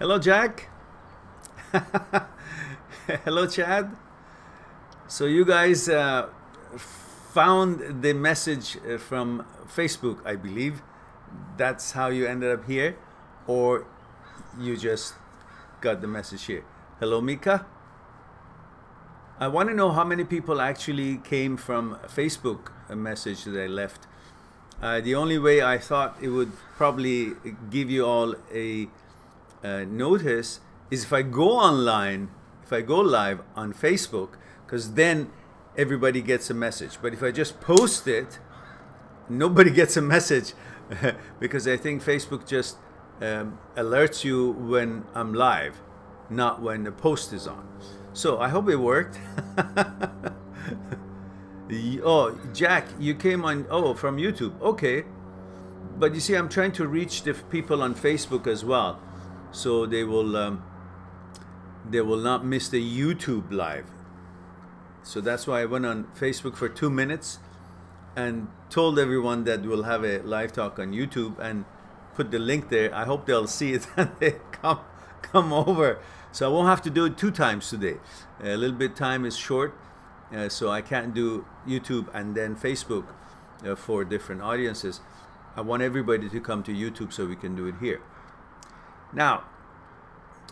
Hello, Jack. Hello, Chad. So you guys found the message from Facebook, I believe. That's how you ended up here, or you just got the message here. Hello, Mika. I want to know how many people actually came from a Facebook message that I left. The only way I thought it would probably give you all a notice is if I go online, if I go live on Facebook, because then everybody gets a message. But if I just post it, nobody gets a message because I think Facebook just alerts you when I'm live, not when the post is on. So I hope it worked. Oh, Jack, you came on, from YouTube. Okay. But you see, I'm trying to reach the people on Facebook as well, so they will not miss the YouTube live. So that's why I went on Facebook for 2 minutes and told everyone that we'll have a live talk on YouTube and put the link there. I hope they'll see it and they come over. So I won't have to do it 2 times today. A little bit time is short, so I can't do YouTube and then Facebook for different audiences. I want everybody to come to YouTube so we can do it here. Now,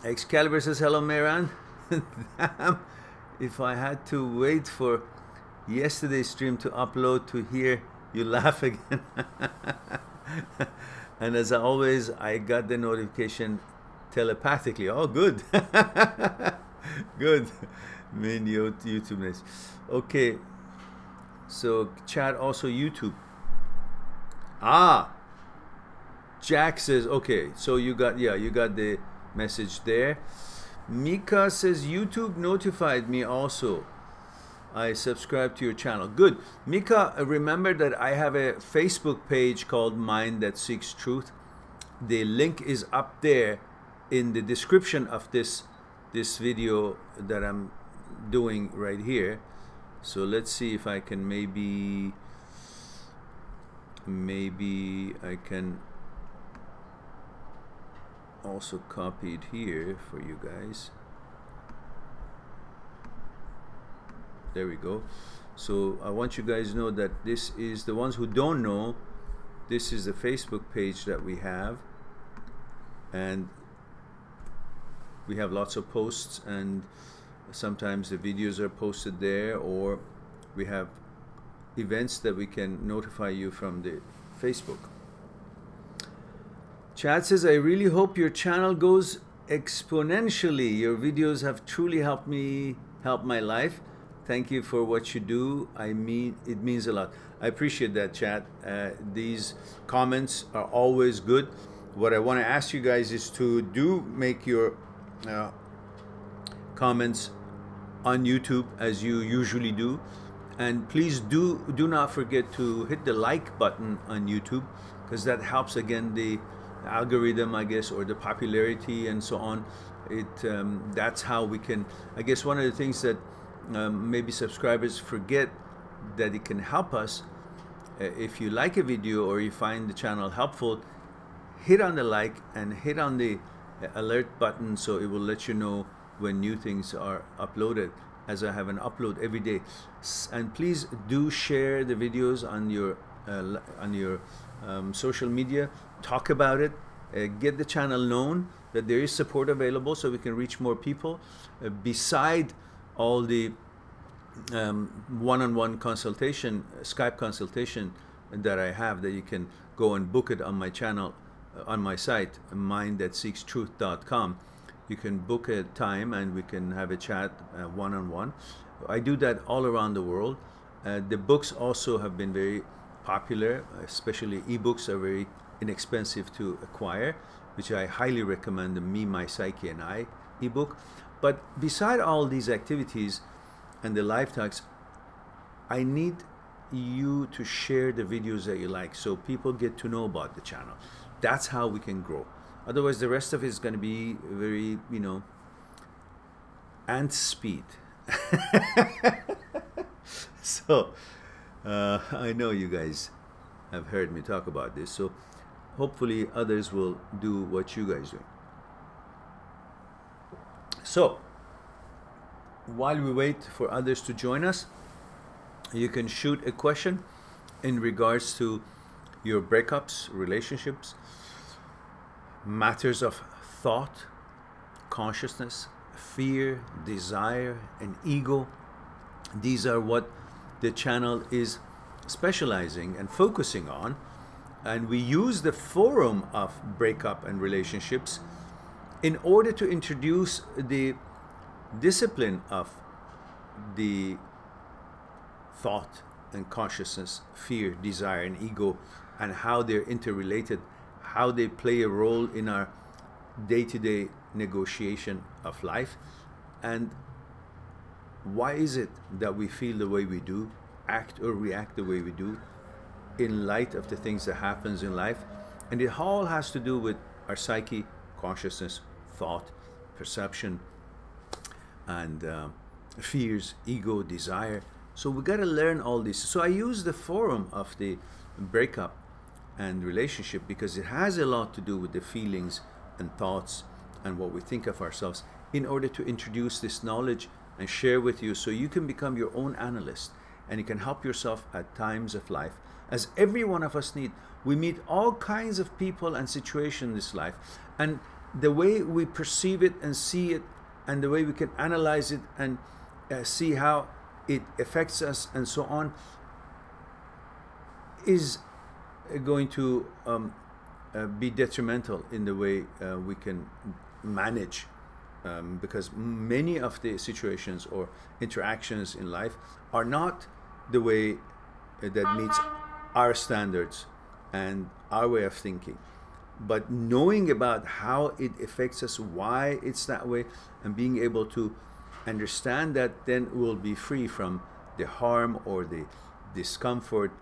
Excalibur says, hello, Mehran. Damn, if I had to wait for yesterday's stream to upload to hear you laugh again. And as always, I got the notification telepathically. Oh, good. Good. Main YouTube nice. Okay. So chat also YouTube. Ah, Jack says, okay, so you got the message there. Mika says, YouTube notified me also. I subscribe to your channel. Good. Mika, remember that I have a Facebook page called Mind That Seeks Truth. The link is up there in the description of this video that I'm doing right here. So let's see if I can maybe I can also copy it here for you guys. There we go. So I want you guys to know that this is, the ones who don't know, this is the Facebook page that we have, and we have lots of posts, and sometimes the videos are posted there, or we have events that we can notify you from the Facebook. Chad says, I really hope your channel goes exponentially. Your videos have truly helped my life. Thank you for what you do. I mean, it means a lot. I appreciate that, Chad. These comments are always good. What I want to ask you guys is to make your comments on YouTube as you usually do, and please do not forget to hit the like button on YouTube, because that helps again the algorithm, I guess, or the popularity and so on. That's how we can, I guess, one of the things that maybe subscribers forget that it can help us. If you like a video or you find the channel helpful, hit on the like and hit on the alert button so it will let you know when new things are uploaded, as I have an upload every day. And please do share the videos on your social media. Talk about it. Get the channel known that there is support available so we can reach more people. Beside all the one-on-one consultation, Skype consultation that I have, that you can go and book it on my channel, on my site, mindthatseekstruth.com. You can book a time and we can have a chat one-on-one. I do that all around the world. The books also have been very popular, especially ebooks are very inexpensive to acquire, which I highly recommend, the Me, My Psyche and I ebook. But beside all these activities and the live talks, I need you to share the videos that you like so people get to know about the channel. That's how we can grow. Otherwise, the rest of it is going to be very, ant speed. So, I know you guys have heard me talk about this, so hopefully others will do what you guys do. So, while we wait for others to join us, you can shoot a question in regards to your breakups, relationships, matters of thought, consciousness, fear, desire, and ego. These are what the channel is specializing and focusing on. And we use the forum of breakup and relationships in order to introduce the discipline of the thought and consciousness, fear, desire, and ego, and how they're interrelated, how they play a role in our day-to-day negotiation of life, and why is it that we feel the way we do, act or react the way we do in light of the things that happens in life. And it all has to do with our psyche, consciousness, thought, perception, and fears, ego, desire. So we got to learn all this. So I use the forum of the breakup and relationship because it has a lot to do with the feelings and thoughts and what we think of ourselves, in order to introduce this knowledge and share with you, so you can become your own analyst and you can help yourself at times of life, as every one of us need. We meet all kinds of people and situations in this life, and the way we perceive it and see it, and the way we can analyze it and see how it affects us and so on, is going to be detrimental in the way we can manage, because many of the situations or interactions in life are not the way that meets our standards and our way of thinking. But knowing about how it affects us, why it's that way, and being able to understand that, then we'll be free from the harm or the discomfort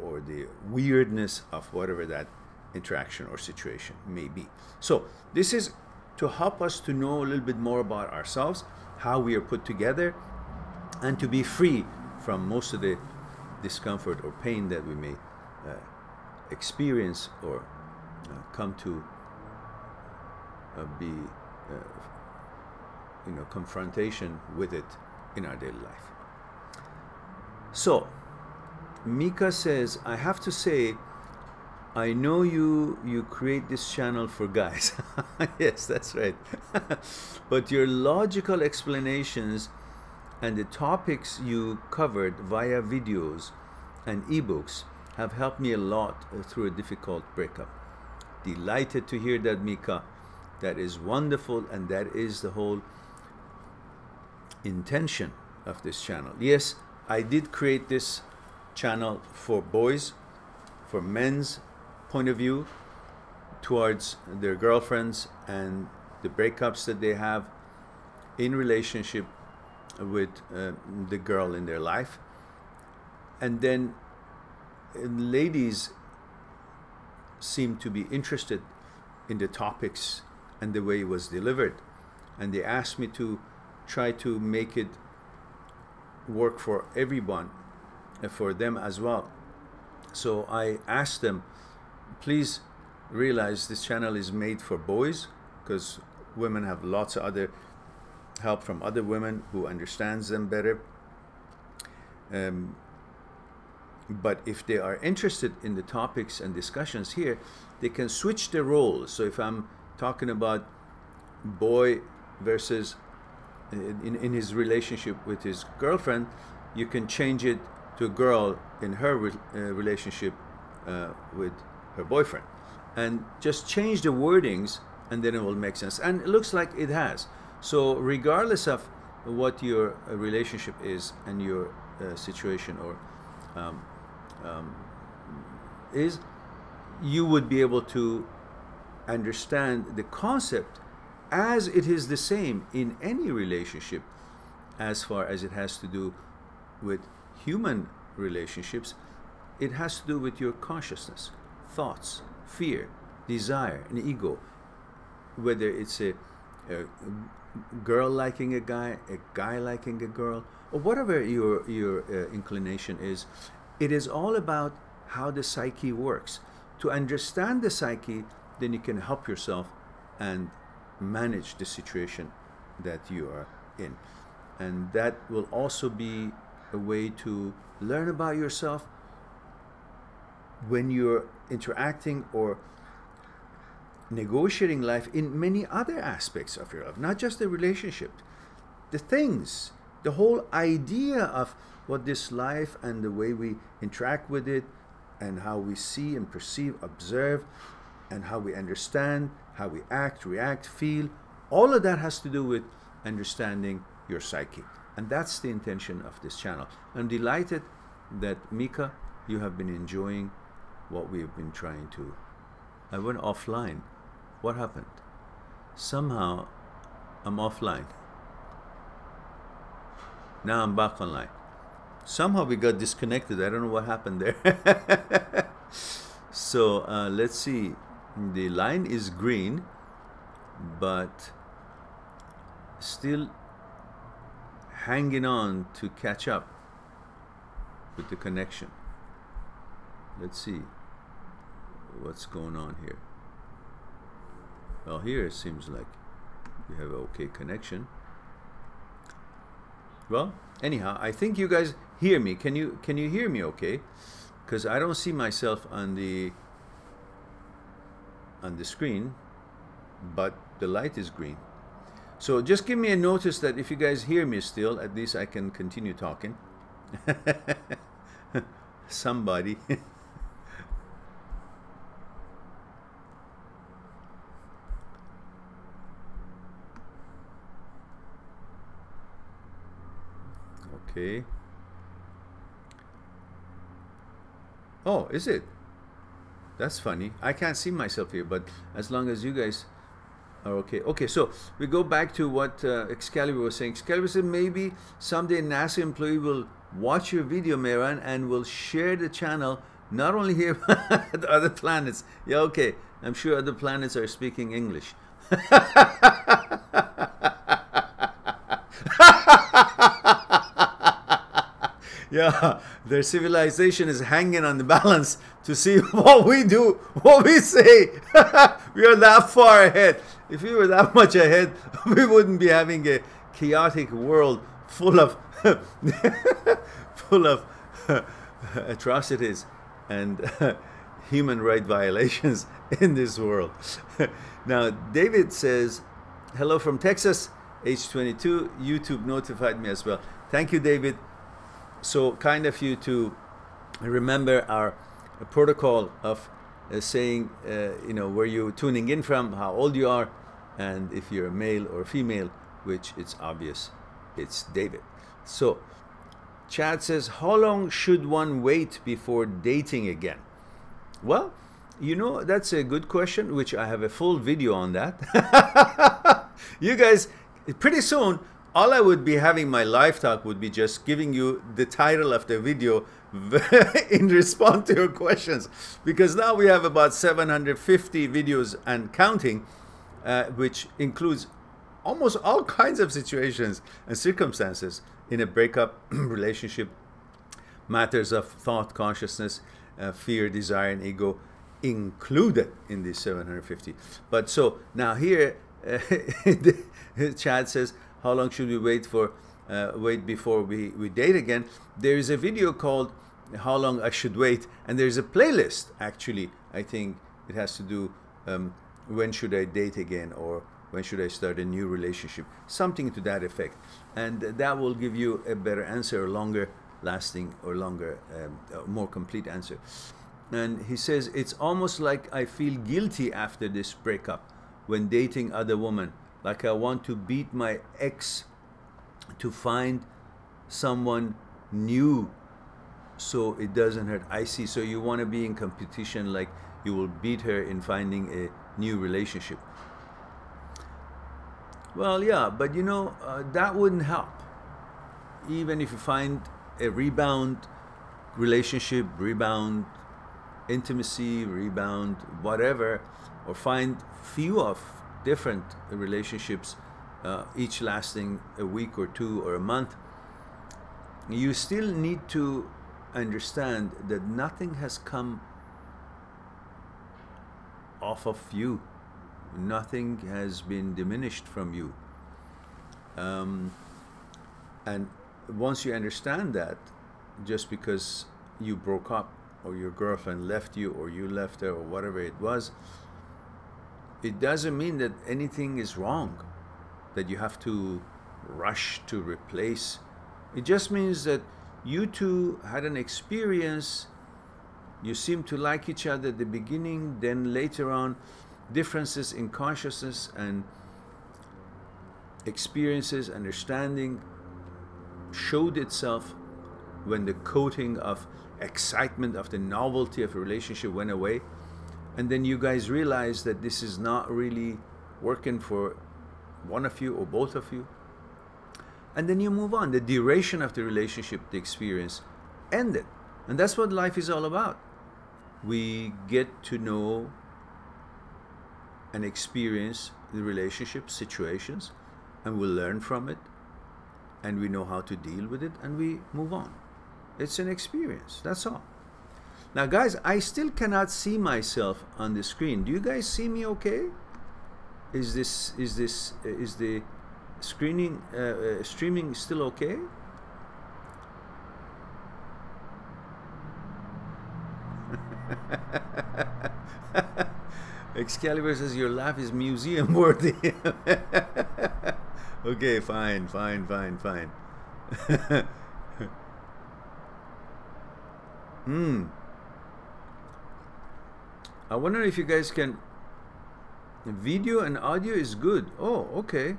or the weirdness of whatever that interaction or situation may be. So this is to help us to know a little bit more about ourselves, how we are put together, and to be free from most of the discomfort or pain that we may experience or come to be confrontation with it in our daily life. So Mika says, I have to say, I know you create this channel for guys. Yes, that's right. But your logical explanations and the topics you covered via videos and ebooks have helped me a lot through a difficult breakup. Delighted to hear that, Mika. That is wonderful, and that is the whole intention of this channel. Yes, I did create this channel for boys, for men's point of view towards their girlfriends and the breakups that they have in relationship with the girl in their life. And then ladies seem to be interested in the topics and the way it was delivered, and they asked me to try to make it work for everyone, for them as well. So I asked them, please realize this channel is made for boys, because women have lots of other help from other women who understands them better. But if they are interested in the topics and discussions here, they can switch their roles. So if I'm talking about boy versus in his relationship with his girlfriend, you can change it to a girl in her relationship with her boyfriend, and just change the wordings, and then it will make sense. And it looks like it has. So regardless of what your relationship is and your situation or is, you would be able to understand the concept as it is the same in any relationship, as far as it has to do with human relationships. It has to do with your consciousness, thoughts, fear, desire, and ego. Whether it's a girl liking a guy liking a girl, or whatever your inclination is, it is all about how the psyche works. To understand the psyche, then you can help yourself and manage the situation that you are in. And that will also be a way to learn about yourself when you're interacting or negotiating life in many other aspects of your life, not just the relationship, the things, the whole idea of what this life and the way we interact with it and how we see and perceive, observe, and how we understand, how we act, react, feel, all of that has to do with understanding your psyche. And that's the intention of this channel. I'm delighted that, Mika, you have been enjoying what we've been trying to. I went offline. What happened? Somehow I'm offline. Now I'm back online. Somehow we got disconnected. I don't know what happened there. So let's see. The line is green, but still hanging on to catch up with the connection. Let's see what's going on here. Well, here it seems like we have an okay connection. Well, anyhow, I think you guys hear me. Can you hear me okay? Because I don't see myself on the screen, but the light is green. So just give me a notice that if you guys hear me still, at least I can continue talking. Somebody. Okay. Oh, is it? That's funny. I can't see myself here, but as long as you guys are okay. Okay, so we go back to what Excalibur was saying. Excalibur said maybe someday a NASA employee will watch your video, Mehran, and will share the channel, not only here, but other planets. Yeah, okay. I'm sure other planets are speaking English. Yeah, their civilization is hanging on the balance to see what we do, what we say. We are that far ahead. If we were that much ahead, we wouldn't be having a chaotic world full of full of atrocities and human right violations in this world. Now, David says, hello from Texas, age 22. YouTube notified me as well. Thank you, David. So kind of you to remember our protocol of saying, you know, where you're tuning in from, how old you are, and if you're a male or female, which it's obvious, it's David. So Chad says, how long should one wait before dating again? Well, you know, that's a good question, which I have a full video on that. You guys, pretty soon, all I would be having my live talk would be just giving you the title of the video in response to your questions, because now we have about 750 videos and counting, which includes almost all kinds of situations and circumstances in a breakup, relationship, matters of thought, consciousness, fear, desire, and ego included in these 750. But so now here, Chad says, how long should we wait before we date again? There is a video called How Long I Should Wait, and there's a playlist, actually. I think it has to do when should I date again, or when should I start a new relationship, something to that effect. And that will give you a better answer, a longer lasting or longer, more complete answer. And he says, it's almost like I feel guilty after this breakup when dating other women. Like I want to beat my ex to find someone new so it doesn't hurt. I see. So you want to be in competition, like you will beat her in finding a new relationship. Well, yeah, but you know, that wouldn't help. Even if you find a rebound relationship, rebound intimacy, rebound whatever, or find few of different relationships, each lasting a week or two or a month, you still need to understand that nothing has come off of you. Nothing has been diminished from you. And once you understand that, just because you broke up or your girlfriend left you or you left her or whatever it was, it doesn't mean that anything is wrong, that you have to rush to replace. It just means that you two had an experience. You seem to like each other at the beginning, then later on differences in consciousness and experiences, understanding showed itself when the coating of excitement of the novelty of a relationship went away, and then you guys realized that this is not really working for one of you or both of you, and then you move on. The duration of the relationship, the experience ended, and that's what life is all about. We get to know and experience the relationship situations, and we learn from it, and we know how to deal with it, and we move on. It's an experience, that's all. Now guys, I still cannot see myself on the screen. Do you guys see me okay? Is the streaming still okay? Excalibur says your laugh is museum worthy. Okay, fine. I wonder if you guys can. Video and audio is good. Oh, okay.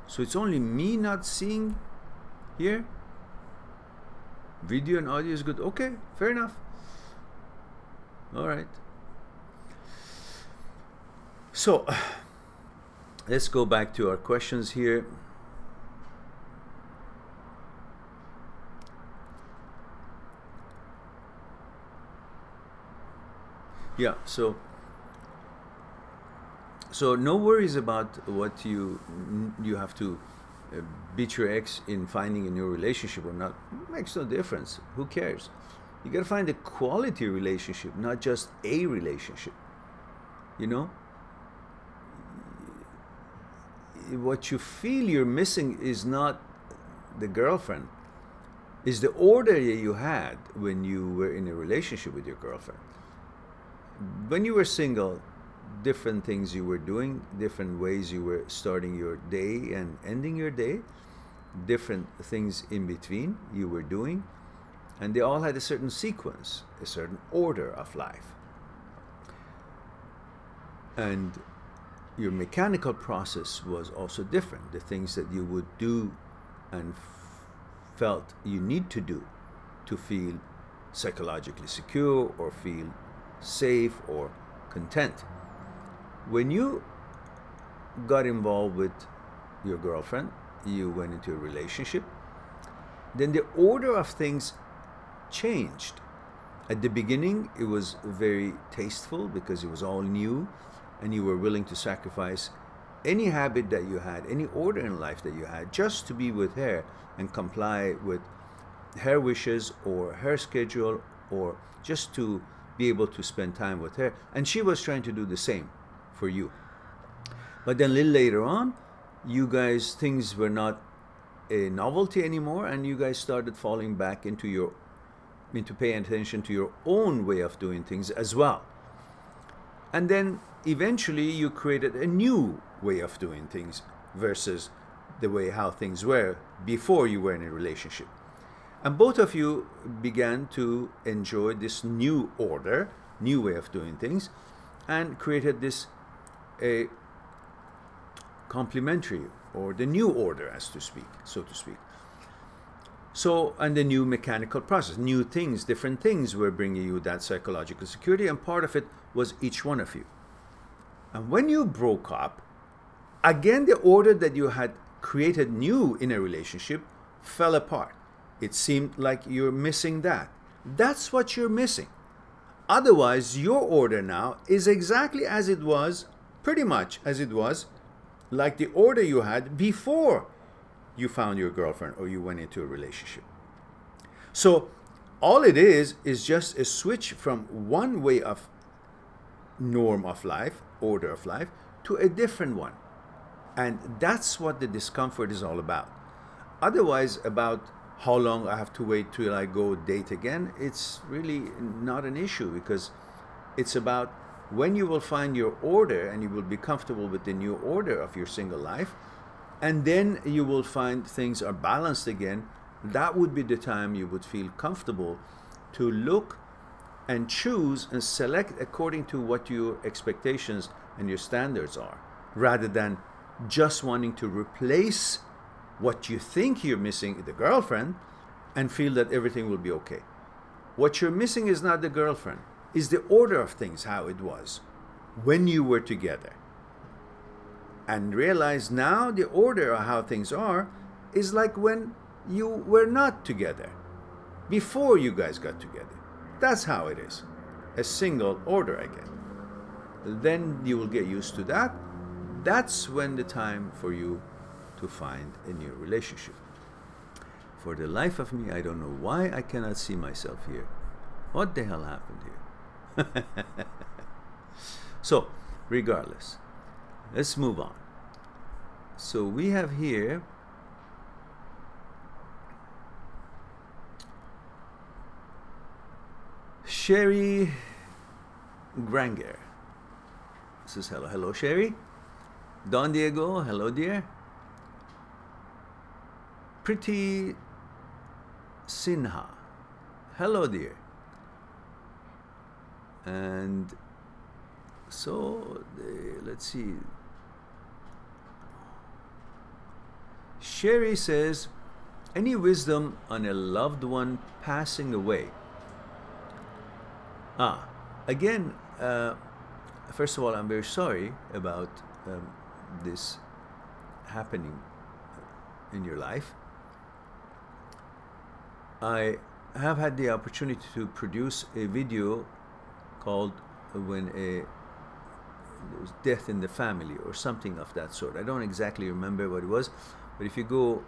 So it's only me not seeing here. Video and audio is good. Okay, fair enough. All right. So let's go back to our questions here. Yeah, so no worries about what you have to beat your ex in finding a new relationship or not. It makes no difference. Who cares? You gotta find a quality relationship, not just a relationship. You know, what you feel you're missing is not the girlfriend, is the order that you had when you were in a relationship with your girlfriend. When you were single, different things you were doing, different ways you were starting your day and ending your day, different things in between you were doing, and they all had a certain sequence, a certain order of life. And your mechanical process was also different. The things that you would do and felt you need to do to feel psychologically secure or feel safe or content. When you got involved with your girlfriend, you went into a relationship, then the order of things changed. At the beginning, it was very tasteful because it was all new, and you were willing to sacrifice any habit that you had, any order in life that you had, just to be with her and comply with her wishes or her schedule, or just to be able to spend time with her. And she was trying to do the same for you. But then a little later on, you guys, things were not a novelty anymore, and you guys started falling back into paying attention to your own way of doing things as well. And then eventually you created a new way of doing things versus the way how things were before you were in a relationship. And both of you began to enjoy this new order, new way of doing things, and created this a complementary, or the new order, as to speak, so to speak. So, and the new mechanical process, new things, different things were bringing you that psychological security, and part of it was each one of you. And when you broke up, again, the order that you had created new in a relationship fell apart. It seemed like you're missing that. That's what you're missing. Otherwise, your order now is exactly as it was, pretty much as it was, like the order you had before you found your girlfriend or you went into a relationship. So all it is just a switch from one way of norm of life, order of life, to a different one. And that's what the discomfort is all about. Otherwise, about how long I have to wait till I go date again, it's really not an issue, because it's about when you will find your order and you will be comfortable with the new order of your single life, and then you will find things are balanced again. That would be the time you would feel comfortable to look and choose and select according to what your expectations and your standards are, rather than just wanting to replace what you think you're missing, the girlfriend, and feel that everything will be okay. What you're missing is not the girlfriend, is the order of things, how it was when you were together. And realize now the order of how things are is like when you were not together, before you guys got together. That's how it is. A single order again. Then you will get used to that. That's when the time for you to find a new relationship. For the life of me, I don't know why I cannot see myself here. What the hell happened here? So, regardless, let's move on. So we have here Sherry Granger. This is hello. Hello, Sherry. Don Diego, hello, dear. Pretty Sinha, hello, dear. And so, let's see. Sherry says, any wisdom on a loved one passing away? Again, first of all, I'm very sorry about this happening in your life. I have had the opportunity to produce a video called when there was death in the family, or something of that sort. I don't exactly remember what it was, but if you go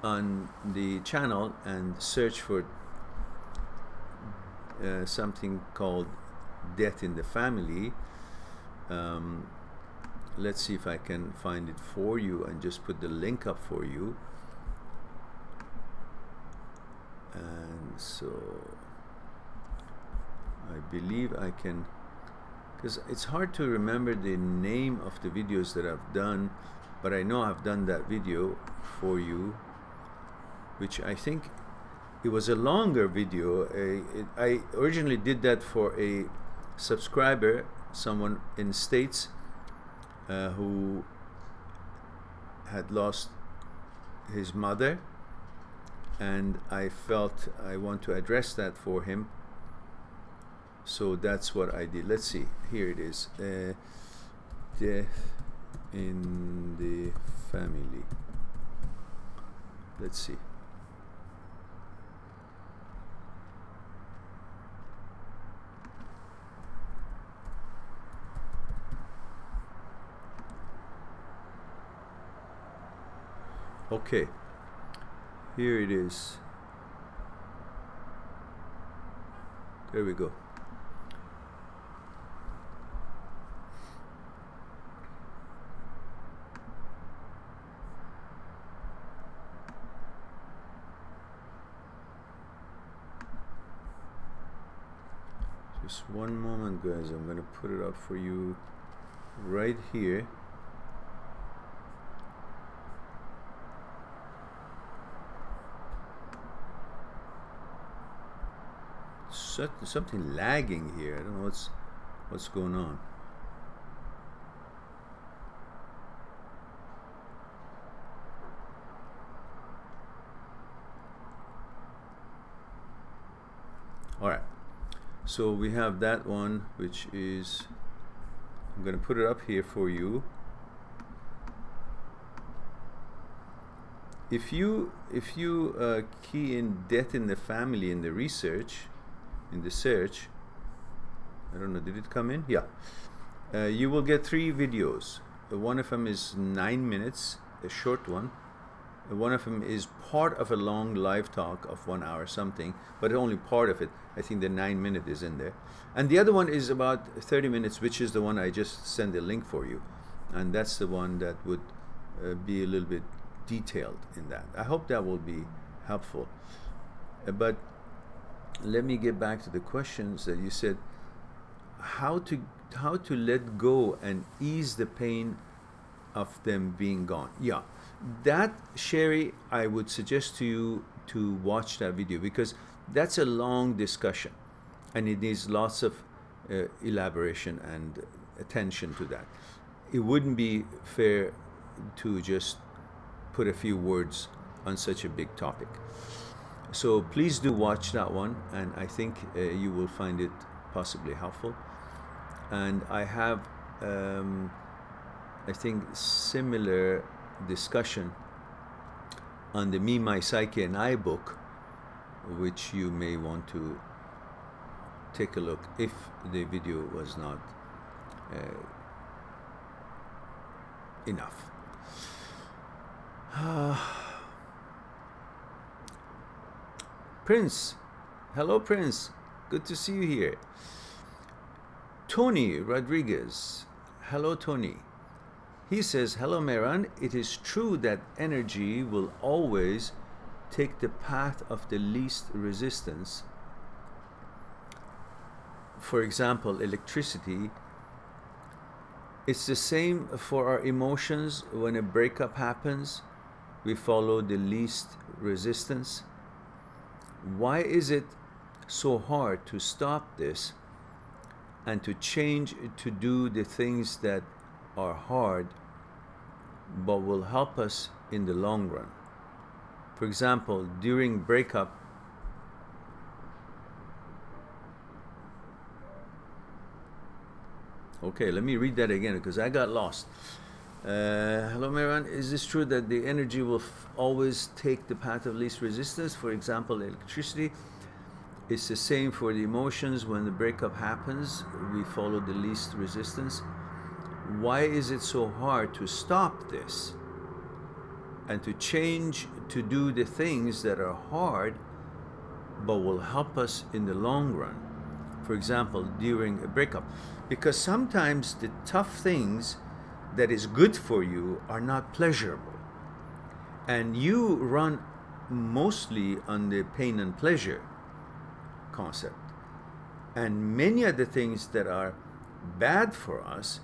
on the channel and search for something called death in the family, let's see if I can find it for you and just put the link up for you. And so I believe I can, because it's hard to remember the name of the videos that I've done, but I know I've done that video for you, which I think it was a longer video. I originally did that for a subscriber, someone in States who had lost his mother, and I felt I want to address that for him, so that's what I did. Let's see, here it is. Death in the family. Let's see. Okay, here it is. There we go. Just one moment, guys. I'm going to put it up for you right here. Something lagging here. I don't know what's going on. All right, so we have that one, which is, I'm going to put it up here for you. If you key in death in the family in the research, in the search, I don't know, did it come in? Yeah. You will get 3 videos. One of them is 9 minutes, a short one. One of them is part of a long live talk of 1 hour something, but only part of it. I think the 9-minute is in there. And the other one is about 30 minutes, which is the one I just sent a link for you. And that's the one that would be a little bit detailed in that. I hope that will be helpful. But let me get back to the questions that you said. How to let go and ease the pain of them being gone. Yeah, that, Sherry, I would suggest to you to watch that video, because that's a long discussion and it needs lots of elaboration and attention to that. It wouldn't be fair to just put a few words on such a big topic. So please do watch that one, and I think you will find it possibly helpful. And I have I think similar discussion on the Me, My Psyche and I book, which you may want to take a look if the video was not enough. Prince, hello Prince, good to see you here. Tony Rodriguez, hello Tony. He says, hello Mehran, it is true that energy will always take the path of the least resistance. For example, electricity. It's the same for our emotions. When a breakup happens, we follow the least resistance. Why is it so hard to stop this and to change to do the things that are hard but will help us in the long run? For example, during breakup, okay, let me read that again because I got lost. Hello Mehran, is this true that the energy will always take the path of least resistance? For example, electricity. It's the same for the emotions. When the breakup happens, we follow the least resistance. Why is it so hard to stop this and to change to do the things that are hard but will help us in the long run? For example, during a breakup. Because sometimes the tough things that is good for you are not pleasurable. And you run mostly on the pain and pleasure concept. And many of the things that are bad for us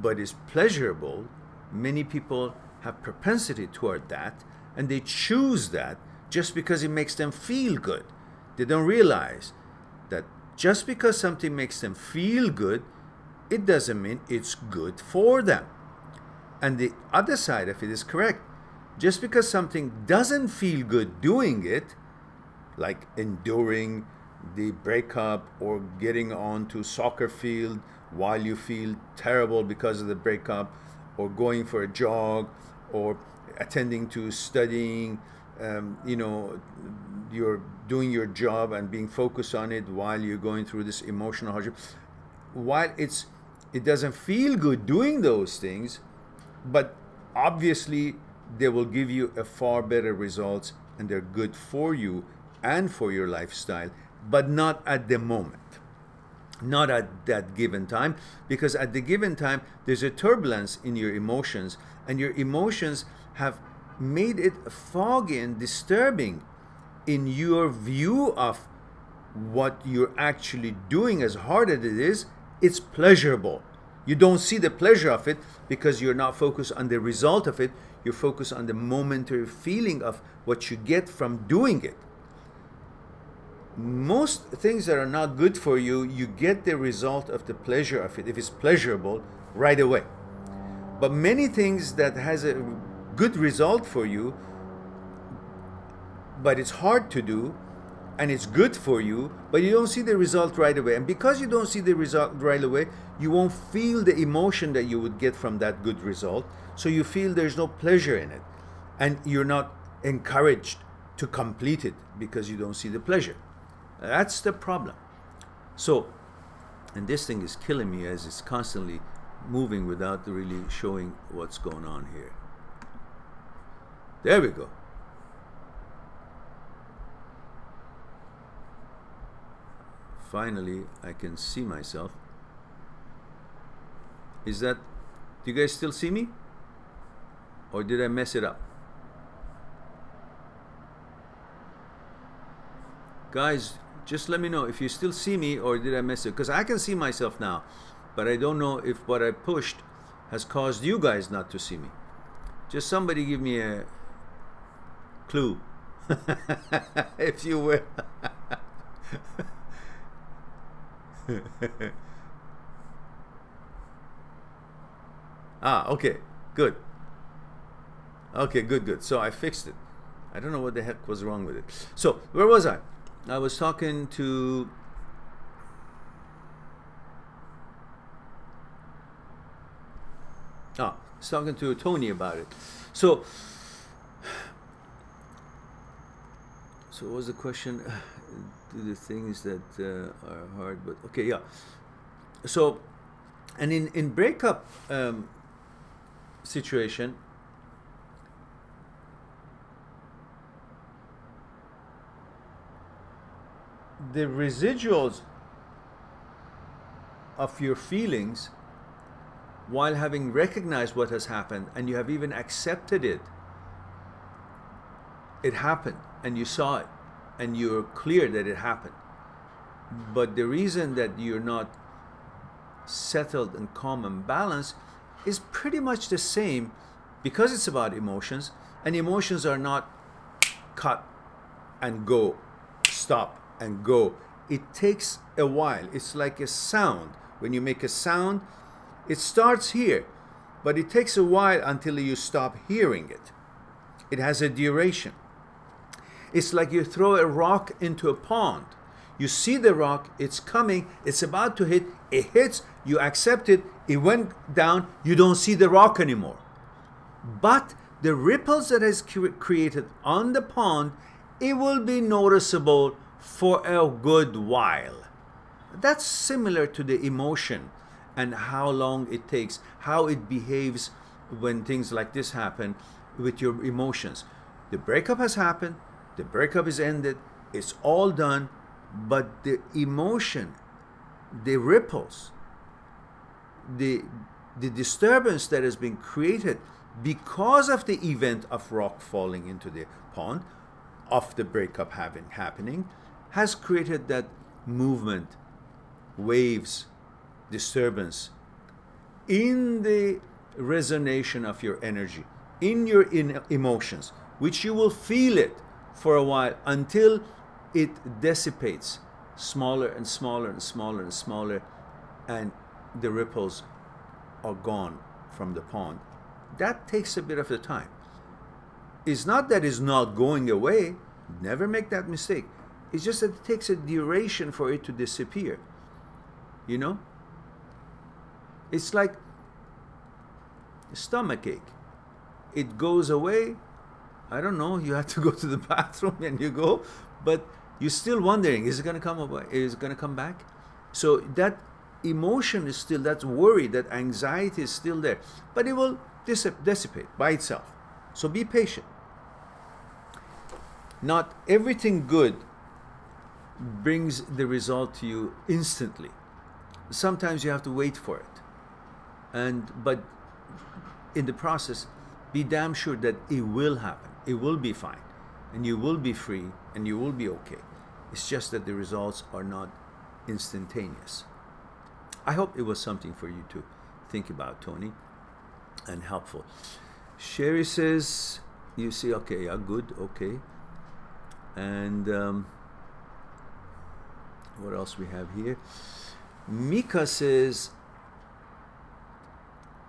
but is pleasurable, many people have propensity toward that, and they choose that just because it makes them feel good. They don't realize that just because something makes them feel good, it doesn't mean it's good for them. And the other side of it is correct. Just because something doesn't feel good doing it, like enduring the breakup or getting onto soccer field while you feel terrible because of the breakup, or going for a jog, or attending to studying, you know, you're doing your job and being focused on it while you're going through this emotional hardship. While it doesn't feel good doing those things, but obviously they will give you a far better results, and they're good for you and for your lifestyle, but not at the moment. Not at that given time, because at the given time there's a turbulence in your emotions, and your emotions have made it foggy and disturbing in your view of what you're actually doing. As hard as it is, it's pleasurable. You don't see the pleasure of it because you're not focused on the result of it. You're focused on the momentary feeling of what you get from doing it. Most things that are not good for you, you get the result of the pleasure of it, if it's pleasurable, right away. But many things that has a good result for you, but it's hard to do, and it's good for you, but you don't see the result right away. And because you don't see the result right away, you won't feel the emotion that you would get from that good result. So you feel there's no pleasure in it. And you're not encouraged to complete it because you don't see the pleasure. That's the problem. So, and this thing is killing me as it's constantly moving without really showing what's going on here. There we go. Finally, I can see myself. Is that, do you guys still see me? or did I mess it up? Guys, just let me know if you still see me or did I mess it, because I can see myself now, but I don't know if what I pushed has caused you guys not to see me. Just somebody give me a clue, if you will. Ah, okay, good. Okay, good. So I fixed it. I don't know what the heck was wrong with it. So where was I? I was talking to Tony about it. So what was the question? Do the things that are hard, but okay, yeah. So, and in breakup situation, the residuals of your feelings, while having recognized what has happened and you have even accepted it, it happened and you saw it and you're clear that it happened. But the reason that you're not settled and calm and balanced is pretty much the same, because it's about emotions, and emotions are not cut and go, stop and go. It takes a while. It's like a sound. When you make a sound, it starts here, but it takes a while until you stop hearing it. It has a duration. It's like you throw a rock into a pond. You see the rock, it's coming, it's about to hit, it hits, you accept it, it went down, you don't see the rock anymore. But the ripples that is created on the pond, it will be noticeable for a good while. That's similar to the emotion and how long it takes, how it behaves when things like this happen with your emotions. The breakup has happened, the breakup is ended, it's all done, but the emotion, the ripples, the disturbance that has been created because of the event of rock falling into the pond, of the breakup happening, has created that movement, waves, disturbance in the resonation of your energy, in your emotions, which you will feel it for a while until it dissipates, smaller and smaller and smaller and smaller, and the ripples are gone from the pond. That takes a bit of the time. It's not that it's not going away. Never make that mistake. It's just that it takes a duration for it to disappear. You know? It's like a stomach ache. It goes away. I don't know, you have to go to the bathroom and you go, but you're still wondering, is it going to come away? Is it going to come back? So that emotion is still, that worry, that anxiety is still there, but it will dissipate by itself. So be patient. Not everything good brings the result to you instantly. Sometimes you have to wait for it. But in the process, be damn sure that it will happen. It will be fine. And you will be free and you will be okay. It's just that the results are not instantaneous. I hope it was something for you to think about, Tony, and helpful. Sherry says, you see, okay, yeah, good, okay. And what else we have here? Mika says,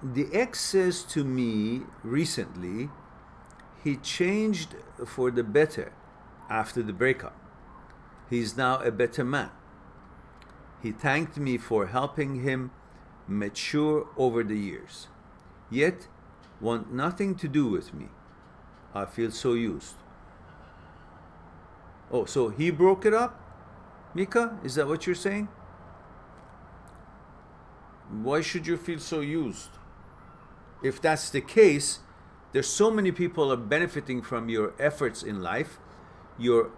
the ex says to me recently, he changed for the better after the breakup. He's now a better man. He thanked me for helping him mature over the years, yet want nothing to do with me. I feel so used. Oh, so he broke it up? Mika, is that what you're saying? Why should you feel so used? If that's the case, there's so many people are benefiting from your efforts in life, your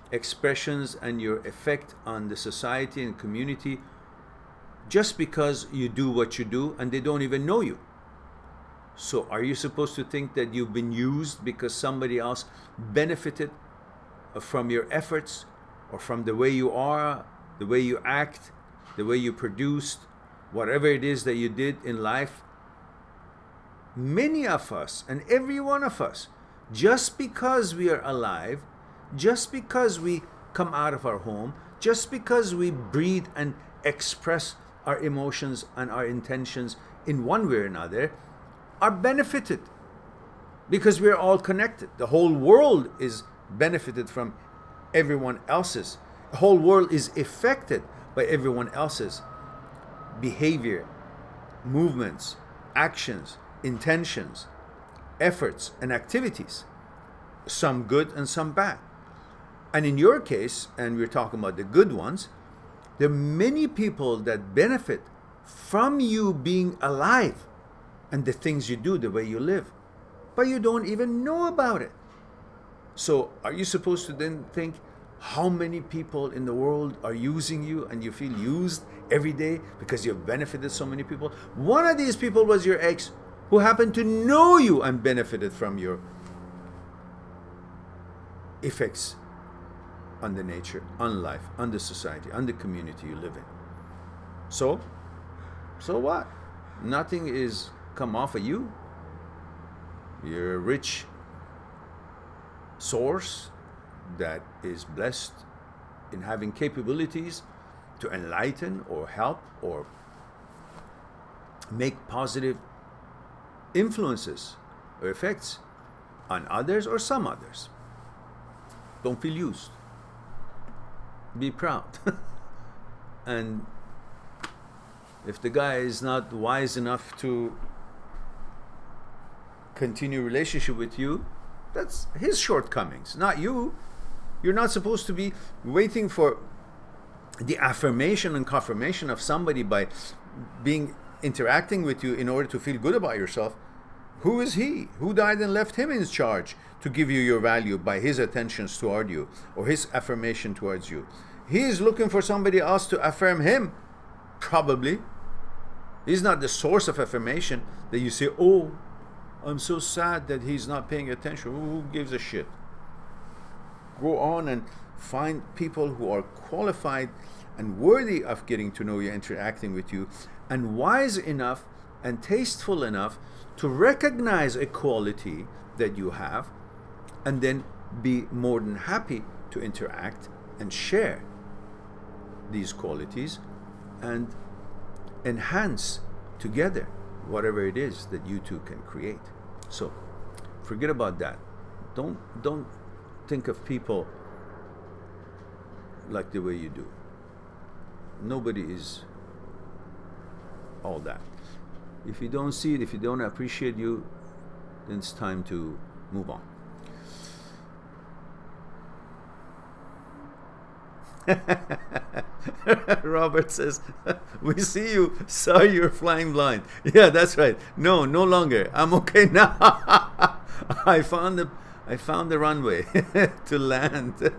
expressions and your effect on the society and community, just because you do what you do and they don't even know you. So are you supposed to think that you've been used because somebody else benefited from your efforts, or from the way you are, the way you act, the way you produced, whatever it is that you did in life? Many of us, and every one of us, just because we are alive, just because we come out of our home, just because we breathe and express our emotions and our intentions in one way or another, are benefited, because we're all connected. The whole world is benefited from everyone else's. The whole world is affected by everyone else's behavior, movements, actions, intentions, efforts, and activities. Some good and some bad. And in your case, and we're talking about the good ones, there are many people that benefit from you being alive and the things you do, the way you live, but you don't even know about it. So are you supposed to then think how many people in the world are using you, and you feel used every day because you've benefited so many people? One of these people was your ex, who happened to know you and benefited from your effects on the nature, on life, on the society, on the community you live in. So what? Nothing is come off of you. You're a rich source that is blessed in having capabilities to enlighten or help or make positive influences or effects on others or some others. Don't feel used. Be proud. And if the guy is not wise enough to continue relationship with you, that's his shortcomings, not you. You're not supposed to be waiting for the affirmation and confirmation of somebody by interacting with you in order to feel good about yourself. Who is he? Who died and left him in charge to give you your value by his attentions toward you or his affirmation towards you? He is looking for somebody else to affirm him, probably. He's not the source of affirmation that you say, oh, I'm so sad that he's not paying attention. Who gives a shit? Go on and find people who are qualified and worthy of getting to know you, interacting with you, and wise enough and tasteful enough to recognize a quality that you have, and then be more than happy to interact and share these qualities and enhance together whatever it is that you two can create. So forget about that. Don't think of people like the way you do. Nobody is all that. If you don't see it, if you don't appreciate you, then it's time to move on. Robert says, we see you, sorry you're flying blind. Yeah, that's right. No longer. I'm okay now. I found the runway to land.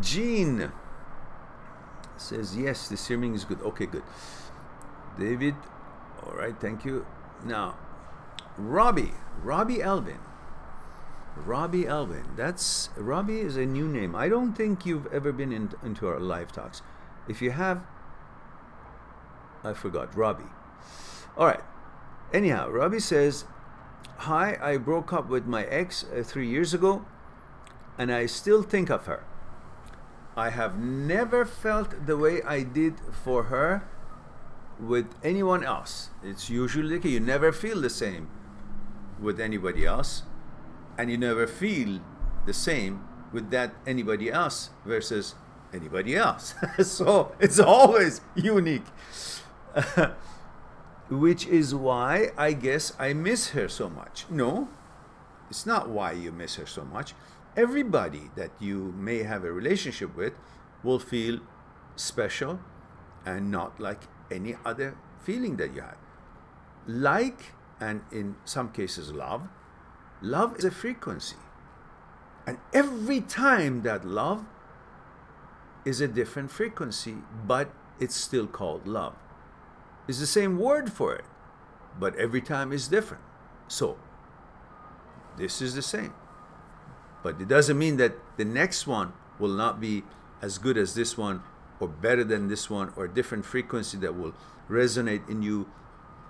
Jean says, yes, the streaming is good. Okay, good. David, all right, thank you. Now, Robbie Elvin. Robbie Elvin. Robbie is a new name. I don't think you've ever been into our live talks. If you have, I forgot. Robbie. All right. Anyhow, Robbie says, hi, I broke up with my ex 3 years ago, and I still think of her. I have never felt the way I did for her with anyone else. It's usually the case. You never feel the same with anybody else, and you never feel the same with that anybody else versus anybody else. So it's always unique. Which is why I guess I miss her so much. No, it's not why you miss her so much. Everybody that you may have a relationship with will feel special and not like any other feeling that you had. Like, and in some cases love is a frequency. And every time that love is a different frequency, but it's still called love. It's the same word for it. but every time is different. So this is the same, but it doesn't mean that the next one will not be as good as this one, or better than this one, or a different frequency that will resonate in you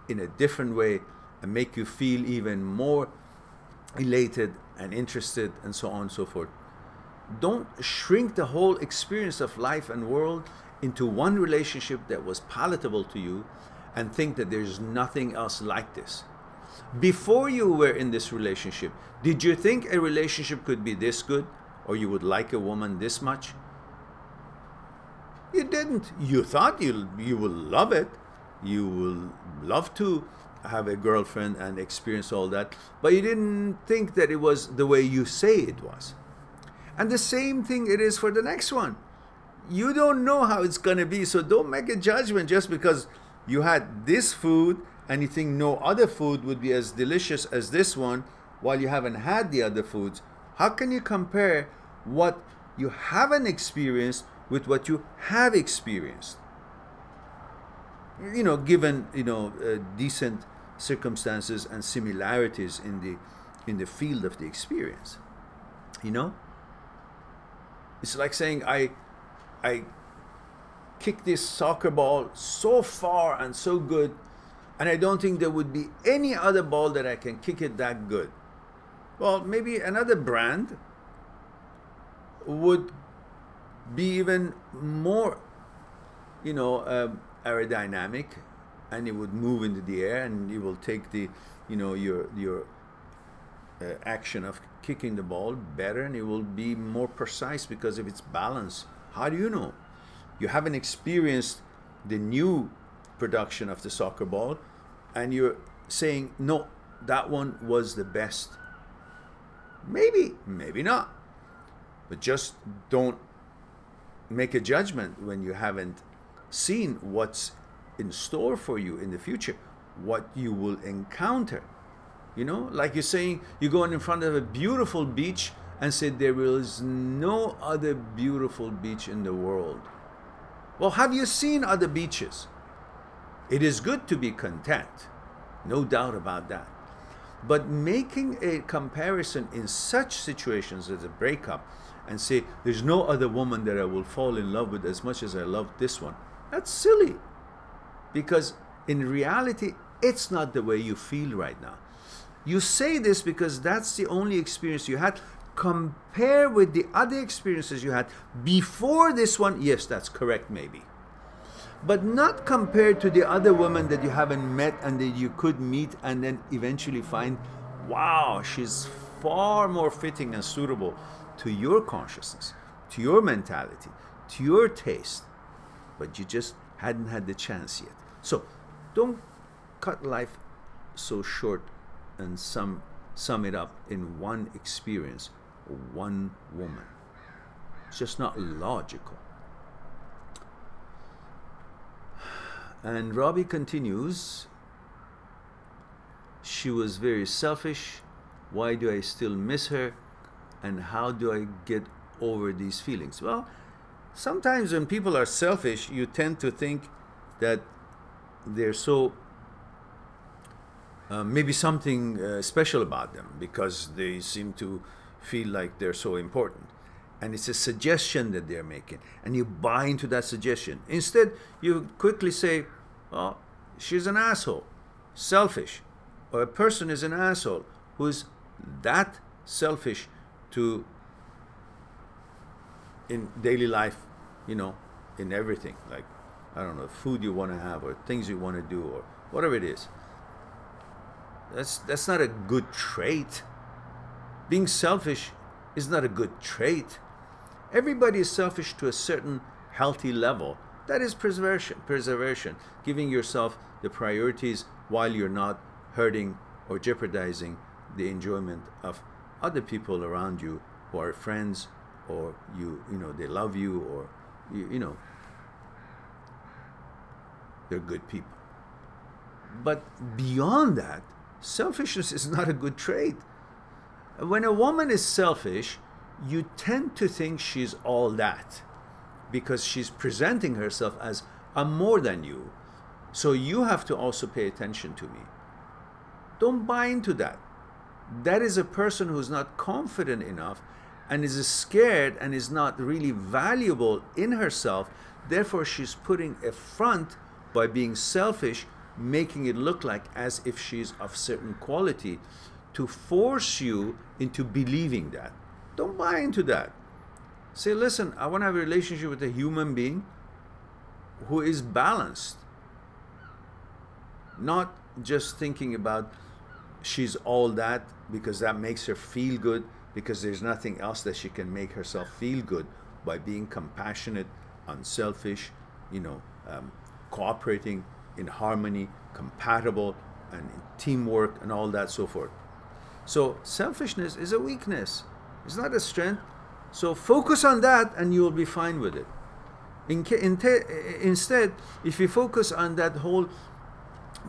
in a different way and make you feel even more elated and interested, and so on and so forth. Don't shrink the whole experience of life and world into one relationship that was palatable to you and think that there's nothing else like this. Before you were in this relationship, did you think a relationship could be this good, or you would like a woman this much? You didn't. You thought you will love it. You will love to have a girlfriend and experience all that, but you didn't think that it was the way you say it was. And the same thing it is for the next one. You don't know how it's going to be, so don't make a judgment just because you had this food and you think no other food would be as delicious as this one while you haven't had the other foods. How can you compare what you haven't experienced with what you have experienced? You know, given, you know, decent circumstances and similarities in the field of the experience. You know, it's like saying I kick this soccer ball so far and so good, and I don't think there would be any other ball that I can kick it that good. Well, maybe another brand would be even more, you know, aerodynamic, and it would move into the air, and it will take the, you know, your action of kicking the ball better, and it will be more precise because of its balance. How do you know? You haven't experienced the new production of the soccer ball, and you're saying, no, that one was the best. Maybe, maybe not. But just don't make a judgment when you haven't seen what's in store for you in the future, what you will encounter. You know, like you're saying, you're going in front of a beautiful beach and say there is no other beautiful beach in the world. Well, have you seen other beaches? It is good to be content, no doubt about that. But making a comparison in such situations as a breakup and say there's no other woman that I will fall in love with as much as I love this one, that's silly. Because in reality, it's not the way you feel right now. You say this because that's the only experience you had. Compare with the other experiences you had before this one. Yes, that's correct, maybe. But not compared to the other woman that you haven't met and that you could meet and then eventually find, wow, she's far more fitting and suitable to your consciousness, to your mentality, to your taste. But you just hadn't had the chance yet. So don't cut life so short and sum it up in one experience or one woman. It's just not logical. And Robbie continues, she was very selfish. Why do I still miss her? And how do I get over these feelings? Well, sometimes when people are selfish, you tend to think that they're so, maybe something special about them because they seem to feel like they're so important. And it's a suggestion that they're making, and you buy into that suggestion. Instead, you quickly say, oh, she's an asshole, selfish, or a person is an asshole who's that selfish to, in daily life, you know, in everything, like, I don't know, food you want to have or things you want to do or whatever it is. That's not a good trait. Being selfish is not a good trait. Everybody is selfish to a certain healthy level. That is preservation, giving yourself the priorities while you're not hurting or jeopardizing the enjoyment of other people around you who are friends, or you know, they love you, or you know, they're good people. But beyond that, selfishness is not a good trait. When a woman is selfish, you tend to think she's all that because she's presenting herself as I'm more than you. So you have to also pay attention to me. Don't buy into that. That is a person who's not confident enough and is scared and is not really valuable in herself. Therefore, she's putting a front by being selfish, making it look like as if she's of certain quality to force you into believing that. Don't buy into that. Say, listen, I want to have a relationship with a human being who is balanced. Not just thinking about she's all that because that makes her feel good, because there's nothing else that she can make herself feel good by being compassionate, unselfish, cooperating, in harmony, compatible, and in teamwork and all that so forth. So selfishness is a weakness. It's not a strength. So focus on that and you will be fine with it. Instead, if you focus on that whole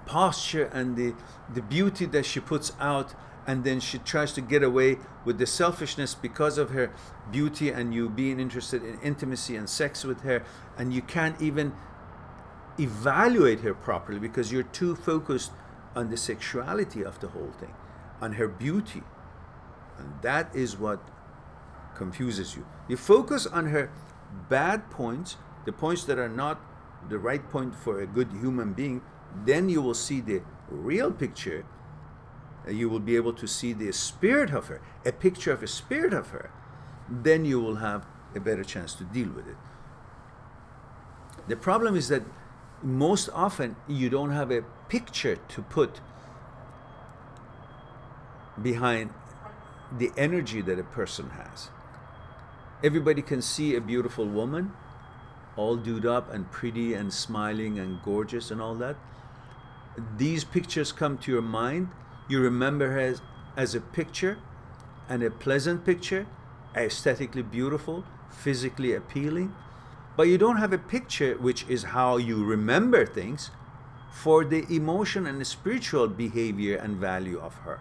posture and the beauty that she puts out, and then she tries to get away with the selfishness because of her beauty and you being interested in intimacy and sex with her, and you can't even evaluate her properly because you're too focused on the sexuality of the whole thing, on her beauty. And that is what confuses you. You focus on her bad points, the points that are not the right point for a good human being, then you will see the real picture. You will be able to see the spirit of her, a picture of a spirit of her. Then you will have a better chance to deal with it. The problem is that most often you don't have a picture to put behind the energy that a person has. Everybody can see a beautiful woman, all doed up and pretty and smiling and gorgeous and all that. These pictures come to your mind. You remember her as a picture, and a pleasant picture, aesthetically beautiful, physically appealing. But you don't have a picture, which is how you remember things, for the emotion and the spiritual behavior and value of her.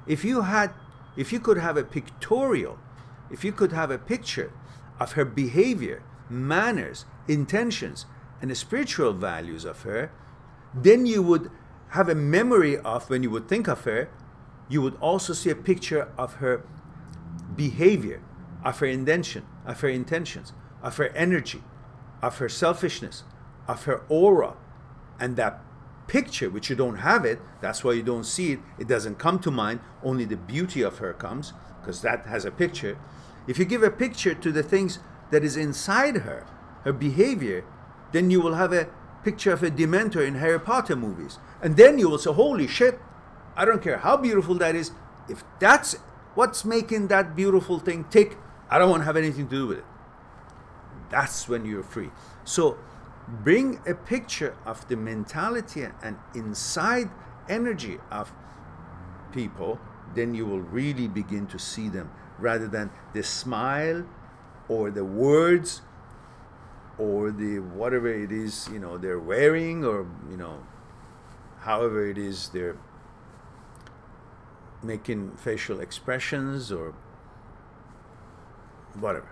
If you could have a pictorial, if you could have a picture of her behavior, manners, intentions, and the spiritual values of her, then you would have a memory of, when you would think of her, you would also see a picture of her behavior, of her intention, of her intentions, of her energy, of her selfishness, of her aura. And that picture, which you don't have it, that's why you don't see it, it doesn't come to mind, only the beauty of her comes, because that has a picture. If you give a picture to the things that is inside her, her behavior, then you will have a picture of a Dementor in Harry Potter movies. And then you will say, holy shit, I don't care how beautiful that is, if that's what's making that beautiful thing tick, I don't want to have anything to do with it. That's when you're free. So bring a picture of the mentality and inside energy of people, then you will really begin to see them, rather than the smile or the words or the whatever it is, they're wearing, or, however it is they're making facial expressions or whatever.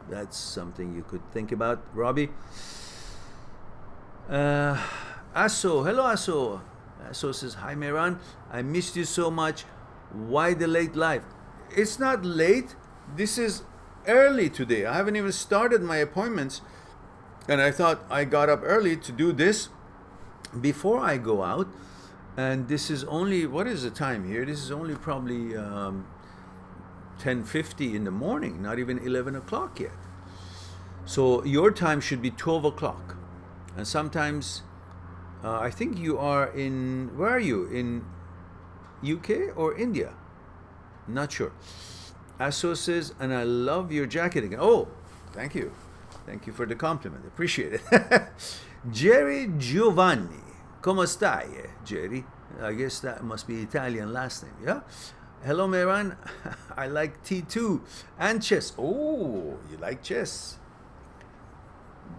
That's something you could think about, Robbie. Aso, hello Aso. Aso says, hi Mehran, I missed you so much. Why the late live? It's not late. This is early today. I haven't even started my appointments, and I thought I got up early to do this before I go out. And this is only, what is the time here? This is only probably 10:50 in the morning, not even 11 o'clock yet. So your time should be 12 o'clock. And sometimes, I think you are in, where are you? In UK or India? Not sure. Aso says, and I love your jacket again. Oh, thank you. Thank you for the compliment. Appreciate it. Jerry Giovanni. Come stai, Jerry? I guess that must be Italian last name, yeah? Hello, Mehran. I like T2 and chess. Oh, you like chess?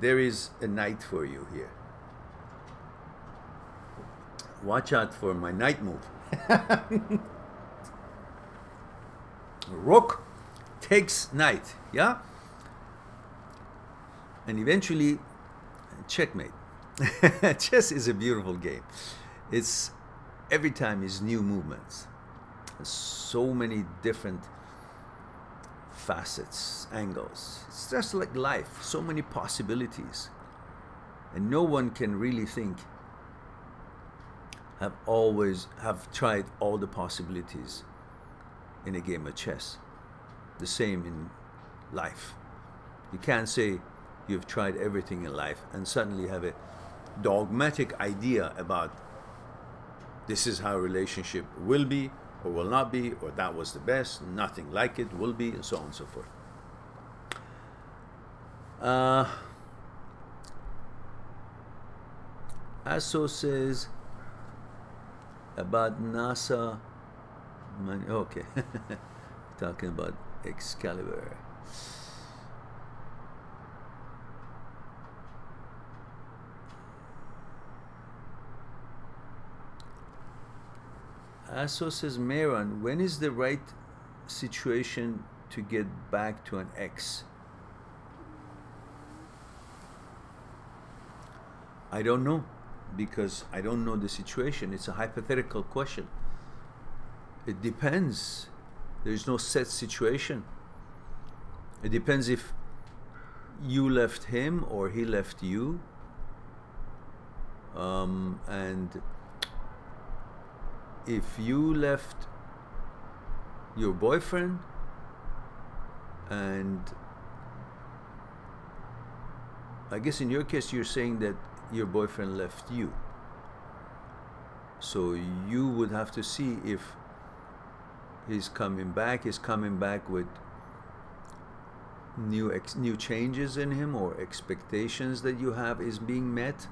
There is a knight for you here. Watch out for my knight move. Rook takes knight, yeah? And eventually, checkmate. Chess is a beautiful game. It's every time is new movements. There's so many different facets, angles. It's just like life, so many possibilities. And no one can really think, have tried all the possibilities in a game of chess. The same in life. You can't say you've tried everything in life and suddenly have a dogmatic idea about this is how a relationship will be or will not be, or that was the best, nothing like it will be, and so on and so forth. Aso says about NASA money. Okay, talking about Excalibur. Aso says, Mehran, when is the right situation to get back to an ex? I don't know, because I don't know the situation. It's a hypothetical question. It depends. There's no set situation. It depends if you left him or he left you. And if you left your boyfriend and I guess in your case you're saying that your boyfriend left you, so you would have to see if he's coming back with new changes in him, or expectations that you have is being met,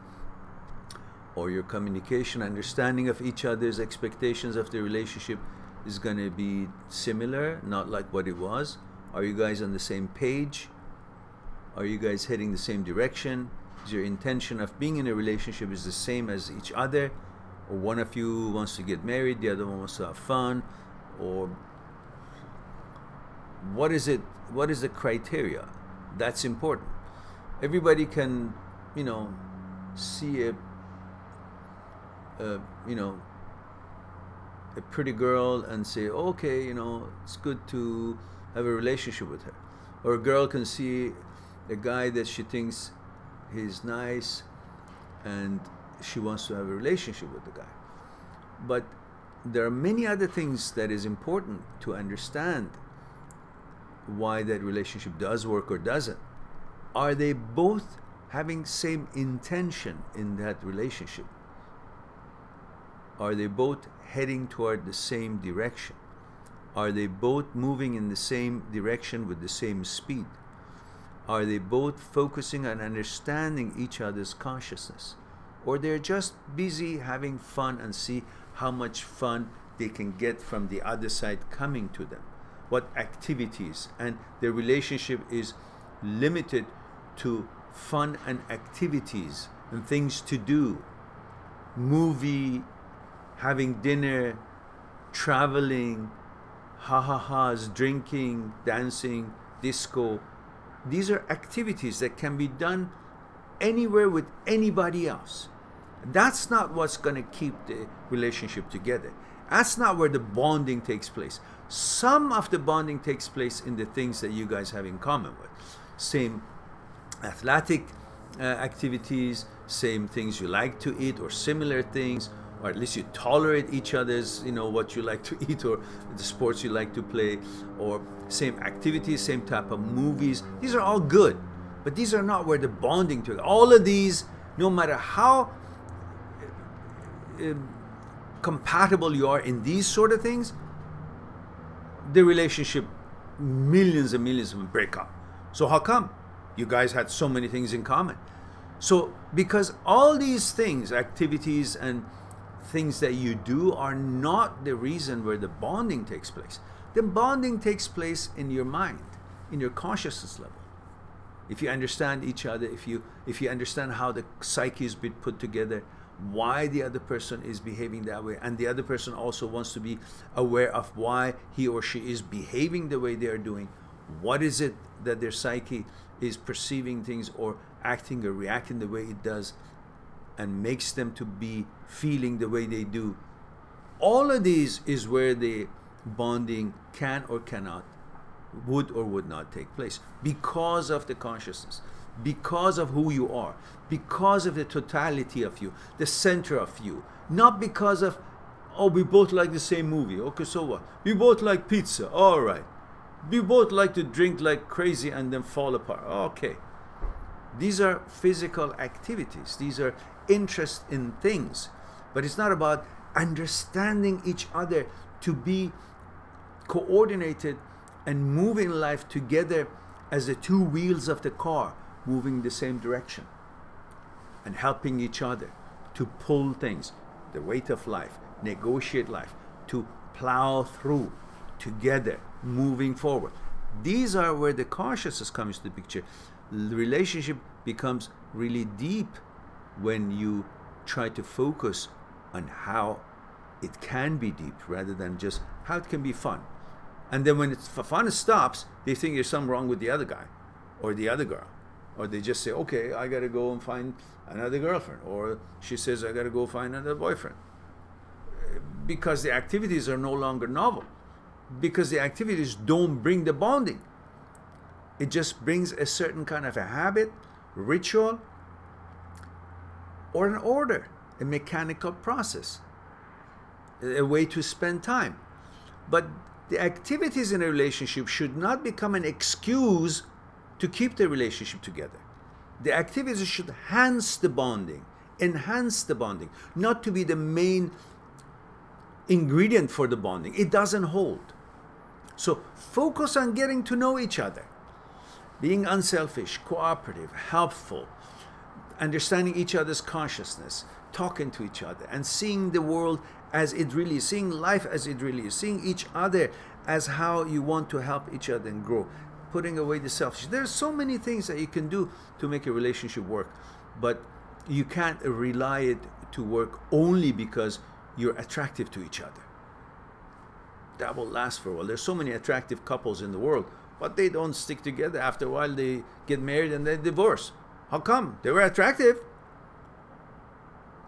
or your communication, understanding of each other's expectations of the relationship is going to be similar, not like what it was. Are you guys on the same page? Are you guys heading the same direction? Is your intention of being in a relationship is the same as each other? Or one of you wants to get married, the other one wants to have fun? Or what is it? What is the criteria? That's important. Everybody can, see a pretty girl and say, okay, it's good to have a relationship with her. Or a girl can see a guy that she thinks he's nice and she wants to have a relationship with the guy. But there are many other things that is important to understand why that relationship does work or doesn't. Are they both having same intention in that relationship? Are they both heading toward the same direction? Are they both moving in the same direction with the same speed? Are they both focusing on understanding each other's consciousness? Or they're just busy having fun and see how much fun they can get from the other side coming to them? What activities? And their relationship is limited to fun and activities and things to do. Movie, having dinner, traveling, ha-ha-has, drinking, dancing, disco. These are activities that can be done anywhere with anybody else. That's not what's going to keep the relationship together. That's not where the bonding takes place. Some of the bonding takes place in the things that you guys have in common with. Same athletic activities, same things you like to eat, or similar things, or at least you tolerate each other's, what you like to eat, or the sports you like to play, or same activities, same type of movies. These are all good, but these are not where the bonding to. All of these, no matter how compatible you are in these sort of things, the relationship, millions and millions will break up. So how come? You guys had so many things in common. So because all these things, activities and things that you do, are not the reason where the bonding takes place. The bonding takes place in your mind, in your consciousness level. If you understand each other, if you understand how the psyche is been put together, why the other person is behaving that way, and the other person also wants to be aware of why he or she is behaving the way they are doing. What is it that their psyche is perceiving things or acting or reacting the way it does and makes them to be feeling the way they do? All of these is where the bonding can or cannot, would or would not take place, because of the consciousness, because of who you are, because of the totality of you, the center of you, not because of, oh, we both like the same movie. Okay, so what? We both like pizza. All right. We both like to drink like crazy and then fall apart. Okay. These are physical activities. These are interest in things. But it's not about understanding each other to be coordinated and moving life together as the two wheels of the car, moving the same direction and helping each other to pull things, the weight of life, negotiate life, to plow through together, moving forward. These are where the consciousness comes to the picture. The relationship becomes really deep when you try to focus on how it can be deep rather than just how it can be fun. And then when it's fun stops, they think there's something wrong with the other guy or the other girl. Or they just say, okay, I got to go and find another girlfriend. Or she says, I got to go find another boyfriend. Because the activities are no longer novel. Because the activities don't bring the bonding. It just brings a certain kind of a habit, ritual, or an order, a mechanical process, a way to spend time. But the activities in a relationship should not become an excuse to keep the relationship together. The activities should enhance the bonding, not to be the main ingredient for the bonding. It doesn't hold. So focus on getting to know each other, being unselfish, cooperative, helpful, understanding each other's consciousness, talking to each other, and seeing the world as it really is, seeing life as it really is, seeing each other as how you want to help each other and grow, putting away the selfish. There's so many things that you can do to make a relationship work, but you can't rely it to work only because you're attractive to each other. That will last for a while. There's so many attractive couples in the world, but they don't stick together. After a while, they get married and they divorce. How come? They were attractive.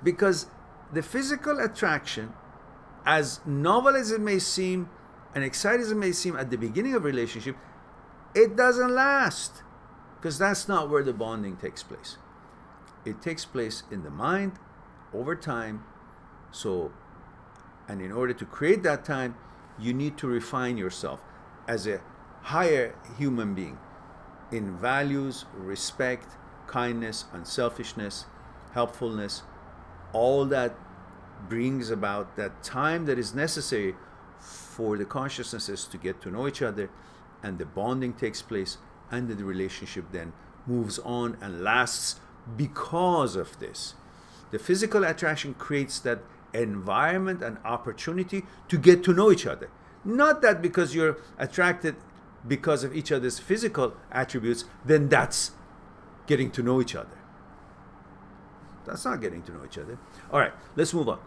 Because the physical attraction, as novel as it may seem and exciting as it may seem at the beginning of a relationship, it doesn't last, because that's not where the bonding takes place. It takes place in the mind over time. So, and in order to create that time, you need to refine yourself as a higher human being in values, respect, kindness, unselfishness, helpfulness. All that brings about that time that is necessary for the consciousnesses to get to know each other, and the bonding takes place, and the relationship then moves on and lasts because of this. The physical attraction creates that environment and opportunity to get to know each other. Not that because you're attracted because of each other's physical attributes, then that's getting to know each other. That's not getting to know each other. All right, let's move on.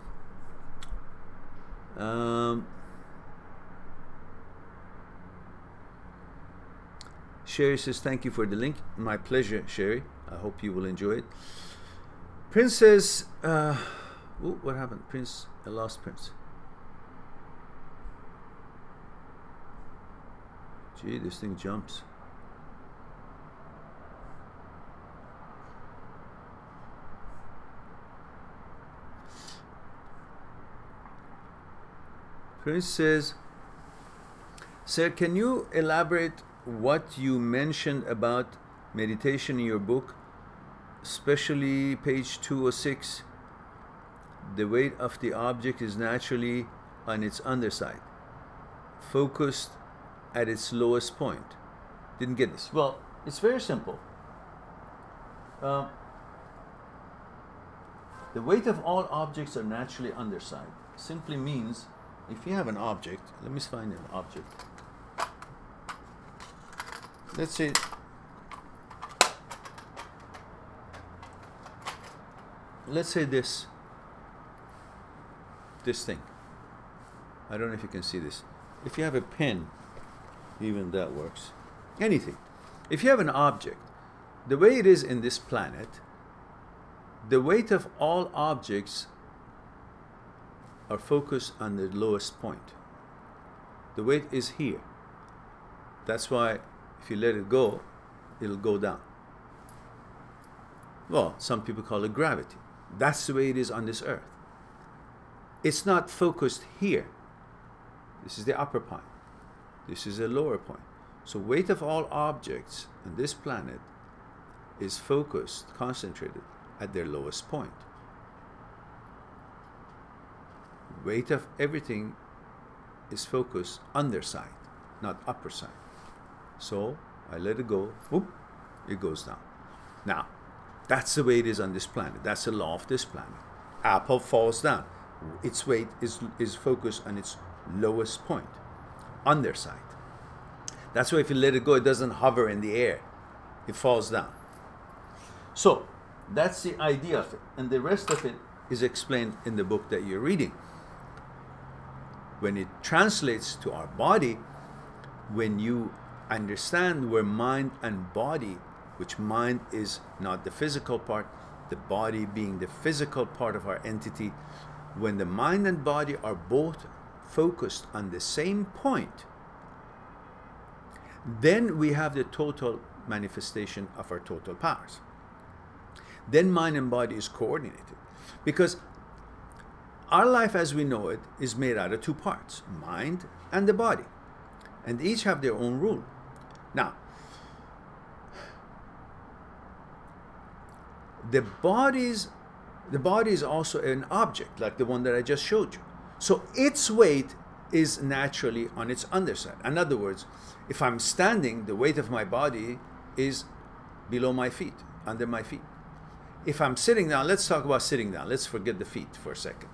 Sherry says, thank you for the link. My pleasure, Sherry. I hope you will enjoy it. Prince says, ooh, what happened? Prince, I lost Prince. Gee, this thing jumps. Prince says, sir, can you elaborate what you mentioned about meditation in your book, especially page 206? The weight of the object is naturally on its underside, focused at its lowest point. Didn't get this. Well, it's very simple. The weight of all objects are naturally underside. Simply means, if you have an object, let me find an object. Let's say this thing. I don't know if you can see this. If you have a pen, even that works. Anything. If you have an object, the way it is in this planet, the weight of all objects are focused on the lowest point. The weight is here. That's why if you let it go, it'll go down. Well, some people call it gravity. That's the way it is on this earth. It's not focused here. This is the upper point. This is the lower point. So weight of all objects on this planet is focused, concentrated at their lowest point. Weight of everything is focused underside, not upper side. So I let it go, whoop, it goes down. Now, that's the way it is on this planet. That's the law of this planet. Apple falls down. Its weight is focused on its lowest point, underside. That's why if you let it go, it doesn't hover in the air. It falls down. So that's the idea of it. And the rest of it is explained in the book that you're reading. When it translates to our body, when you understand where mind and body, which mind is not the physical part, the body being the physical part of our entity, when the mind and body are both focused on the same point, then we have the total manifestation of our total powers. Then mind and body is coordinated. Because our life as we know it is made out of two parts, mind and the body. And each have their own rule. Now, the body is also an object, like the one that I just showed you. So its weight is naturally on its underside. In other words, if I'm standing, the weight of my body is below my feet, under my feet. If I'm sitting down, let's talk about sitting down. Let's forget the feet for a second.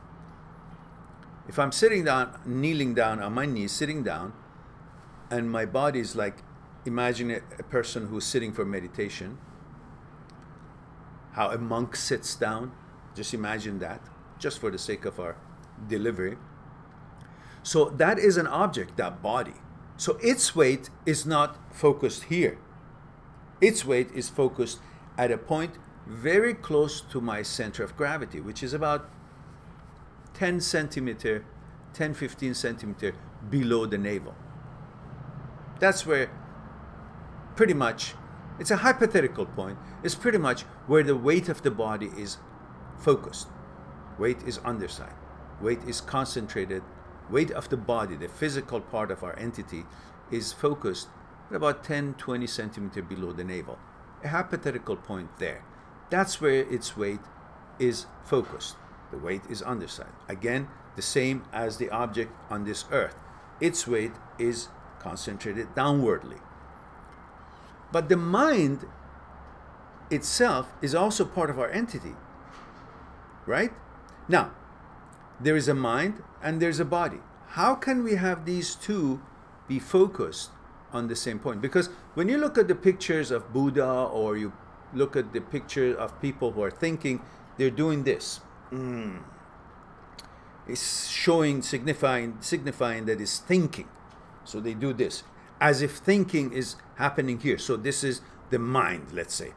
If I'm sitting down, kneeling down on my knees, sitting down, and my body is like, imagine a person who's sitting for meditation, how a monk sits down. Just imagine that, just for the sake of our delivery. So that is an object, that body. So its weight is not focused here. Its weight is focused at a point very close to my center of gravity, which is about 10 centimeter, 10, 15 centimeter below the navel. That's where pretty much, it's a hypothetical point, it's pretty much where the weight of the body is focused. Weight is underside. Weight is concentrated. Weight of the body, the physical part of our entity, is focused at about 10, 20 centimeters below the navel. A hypothetical point there. That's where its weight is focused. The weight is underside. Again, the same as the object on this earth. Its weight is concentrated downwardly. But the mind itself is also part of our entity, right? Now, there is a mind and there's a body. How can we have these two be focused on the same point? Because when you look at the pictures of Buddha, or you look at the picture of people who are thinking, they're doing this. It's showing, signifying that it's thinking. So they do this, as if thinking is happening here. So this is the mind, let's say.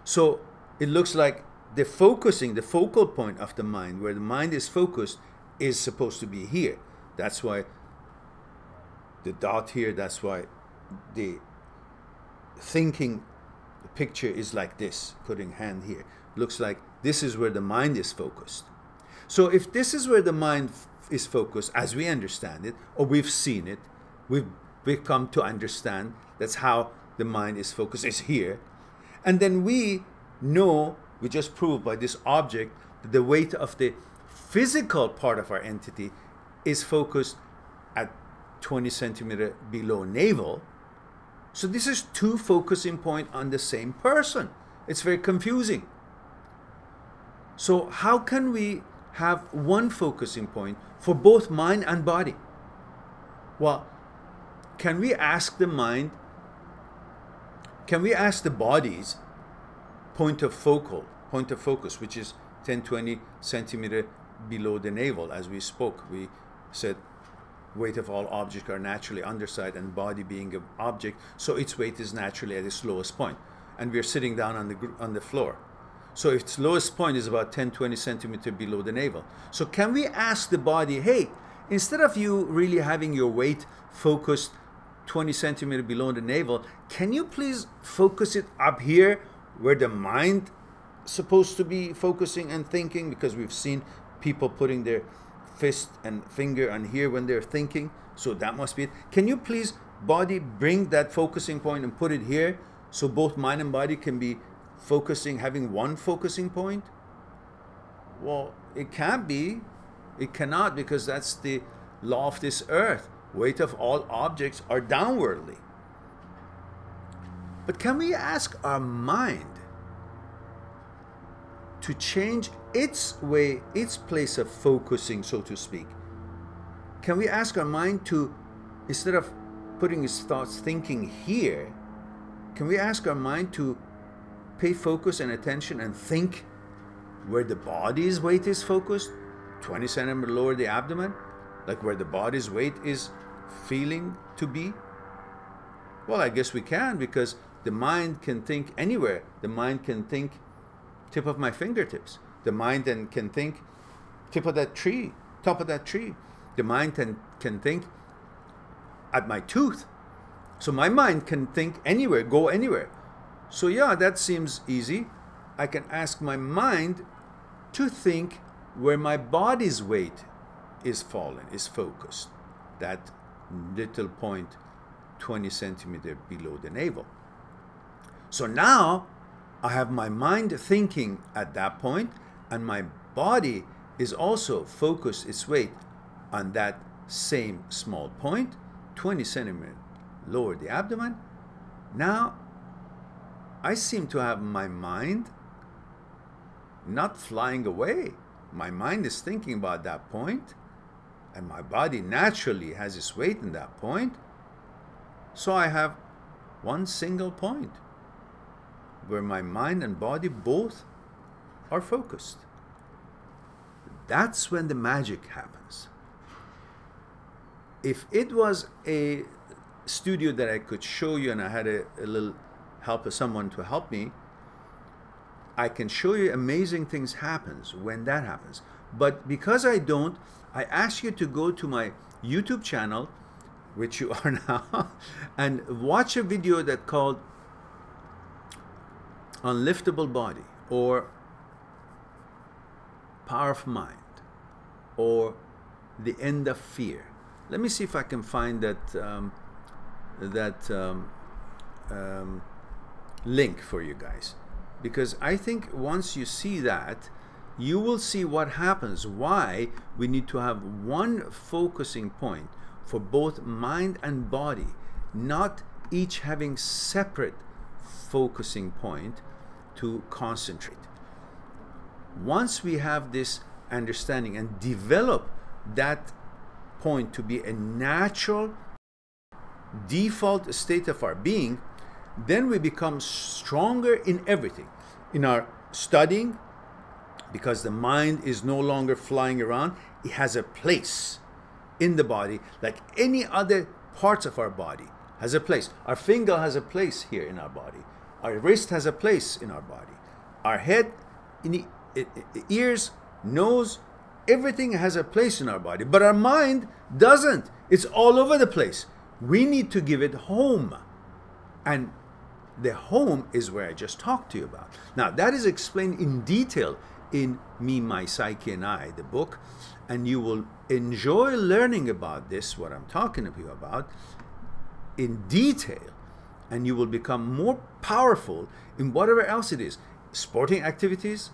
So it looks like the focusing, the focal point of the mind, where the mind is focused, is supposed to be here. That's why the dot here, that's why the thinking, the picture is like this, putting hand here. Looks like this is where the mind is focused. So if this is where the mind is focused, as we understand it, or we've seen it, we've come to understand that's how the mind is focused, is here. And then we know, we just proved by this object, that the weight of the physical part of our entity is focused at 20 centimeters below navel. So this is two focusing points on the same person. It's very confusing. So how can we have one focusing point for both mind and body? Well, can we ask the mind, can we ask the body's point of focus, which is 10, 20 centimeters below the navel? As we spoke, we said weight of all objects are naturally underside, and body being an object, so its weight is naturally at its lowest point. And we're sitting down on the floor. So its lowest point is about 10-20 centimeters below the navel. So can we ask the body, hey, instead of you really having your weight focused 20 centimeters below the navel, can you please focus it up here where the mind is supposed to be focusing and thinking? Because we've seen people putting their fist and finger on here when they're thinking. So that must be it. Can you please, body, bring that focusing point and put it here so both mind and body can be focusing, having one focusing point? Well, it can't be. It cannot, because that's the law of this earth. Weight of all objects are downwardly. But can we ask our mind to change its way, its place of focusing, so to speak? Can we ask our mind to, instead of putting its thoughts thinking here, can we ask our mind to pay focus and attention and think where the body's weight is focused, 20 centimeters lower the abdomen, like where the body's weight is feeling to be? Well, I guess we can, because the mind can think anywhere. The mind can think tip of my fingertips. The mind then can think tip of that tree, top of that tree. The mind can think at my tooth. So my mind can think anywhere, go anywhere. So yeah, that seems easy. I can ask my mind to think where my body's weight is fallen, is focused. That little point 20 centimeters below the navel. So now I have my mind thinking at that point, and my body is also focused its weight on that same small point, 20 centimeters lower the abdomen. Now I seem to have my mind not flying away. My mind is thinking about that point, and my body naturally has its weight in that point. So I have one single point where my mind and body both are focused. That's when the magic happens. If it was a studio that I could show you and I had a little help of someone to help me, I can show you amazing things happens when that happens. But because I don't, I ask you to go to my YouTube channel, which you are now, and watch a video that called Unliftable Body, or Power of Mind, or The End of Fear. Let me see if I can find that link for you guys, because I think once you see that, you will see what happens, why we need to have one focusing point for both mind and body, not each having separate focusing point to concentrate. Once we have this understanding and develop that point to be a natural default state of our being, then we become stronger in everything, in our studying, because the mind is no longer flying around. It has a place in the body, like any other parts of our body has a place. Our finger has a place here in our body. Our wrist has a place in our body. Our head, ears, nose, everything has a place in our body. But our mind doesn't. It's all over the place. We need to give it home. And the home is where I just talked to you about. Now, that is explained in detail in Me, My Psyche, and I, the book. And you will enjoy learning about this, what I'm talking to you about, in detail. And you will become more powerful in whatever else it is. Sporting activities,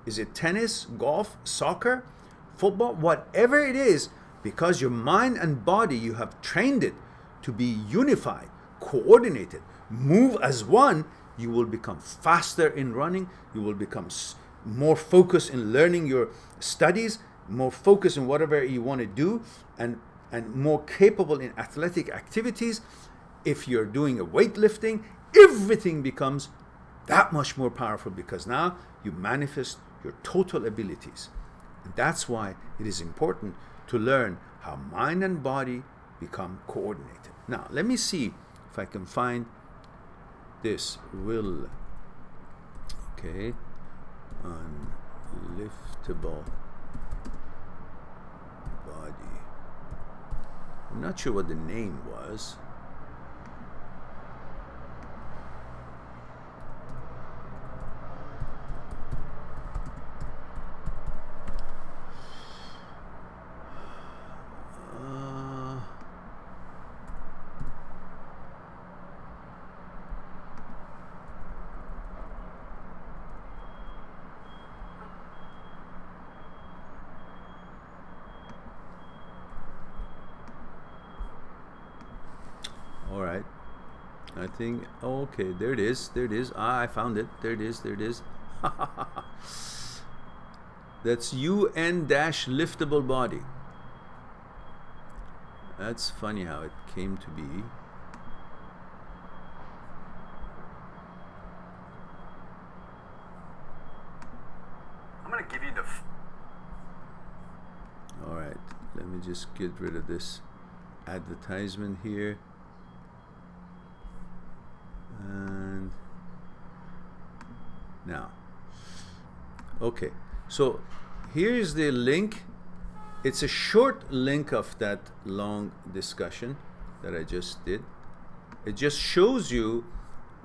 is it tennis, golf, soccer, football, whatever it is, because your mind and body, you have trained it to be unified, coordinated, move as one. You will become faster in running. You will become more focused in learning your studies, more focused in whatever you want to do, and more capable in athletic activities. If you're doing a weightlifting, everything becomes that much more powerful, because now you manifest your total abilities. And that's why it is important to learn how mind and body become coordinated. Now, let me see if I can find this will. Okay, Unliftable body. I'm not sure what the name was. All right, I think, okay, there it is, there it is. Ah, I found it. There it is, there it is. That's UN-liftable body. That's funny how it came to be. I'm gonna give you the all right, let me just get rid of this advertisement here. And now, okay, so here's the link. It's a short link of that long discussion that I just did. It just shows you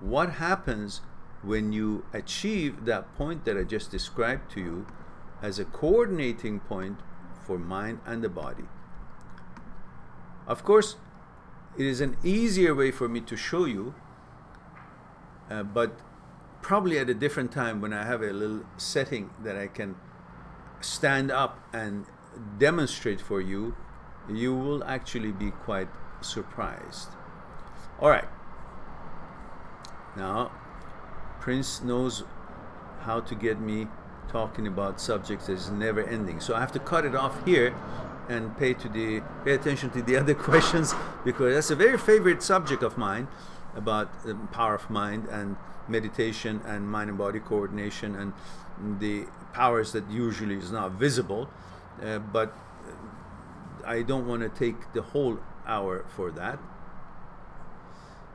what happens when you achieve that point that I just described to you as a coordinating point for mind and the body. Of course, it is an easier way for me to show you, but probably at a different time when I have a little setting that I can stand up and demonstrate for you, you will actually be quite surprised. All right. Now, Prince knows how to get me talking about subjects that is never ending. So I have to cut it off here and pay attention to the other questions, because that's a very favorite subject of mine, about the power of mind and meditation and mind and body coordination and the powers that usually is not visible, but I don't want to take the whole hour for that.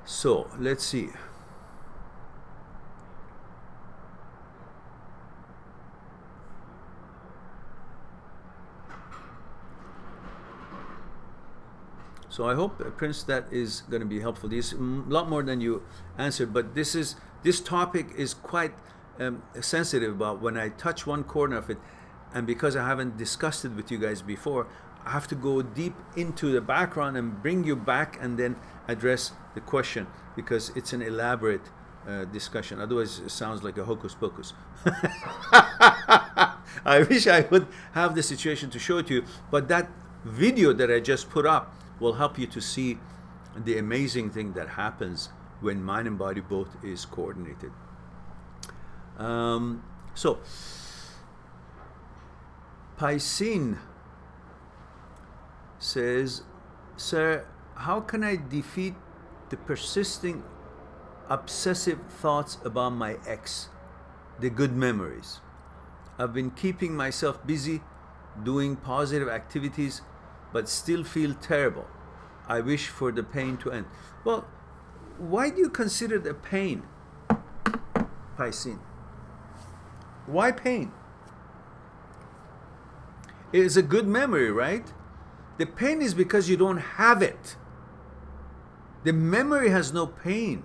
So let's see. So I hope, Prince, that is going to be helpful. This a lot more than you answered, but this topic is quite sensitive about when I touch one corner of it, and because I haven't discussed it with you guys before, I have to go deep into the background and bring you back and then address the question, because it's an elaborate discussion. Otherwise, it sounds like a hocus pocus. I wish I would have the situation to show it to you, but that video that I just put up will help you to see the amazing thing that happens when mind and body both is coordinated. So, Paisin says, "Sir, how can I defeat the persisting obsessive thoughts about my ex, the good memories? I've been keeping myself busy, doing positive activities, but still feel terrible. I wish for the pain to end." Well, why do you consider the pain, Paisin? Why pain? It is a good memory, right? The pain is because you don't have it. The memory has no pain.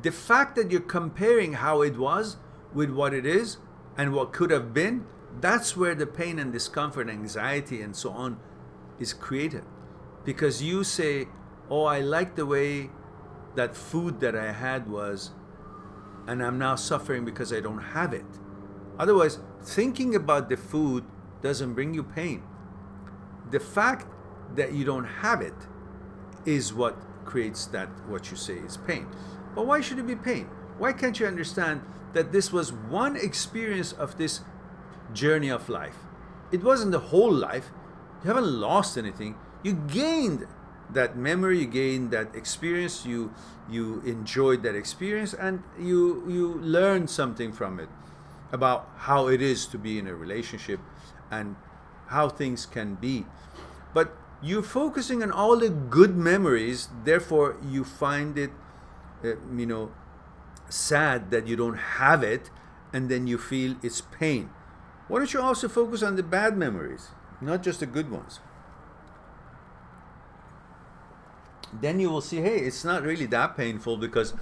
The fact that you're comparing how it was with what it is and what could have been, that's where the pain and discomfort, anxiety, and so on is created. Because you say, oh, I like the way that food that I had was, and I'm now suffering because I don't have it. Otherwise, thinking about the food doesn't bring you pain. The fact that you don't have it is what creates that, what you say is pain. But why should it be pain? Why can't you understand that this was one experience of this journey of life? It wasn't the whole life. You haven't lost anything. You gained that memory, you gained that experience, you enjoyed that experience, and you learned something from it about how it is to be in a relationship and how things can be. But you're focusing on all the good memories, therefore you find it sad that you don't have it, and then you feel it's pain. Why don't you also focus on the bad memories, not just the good ones? Then you will see, hey, it's not really that painful, because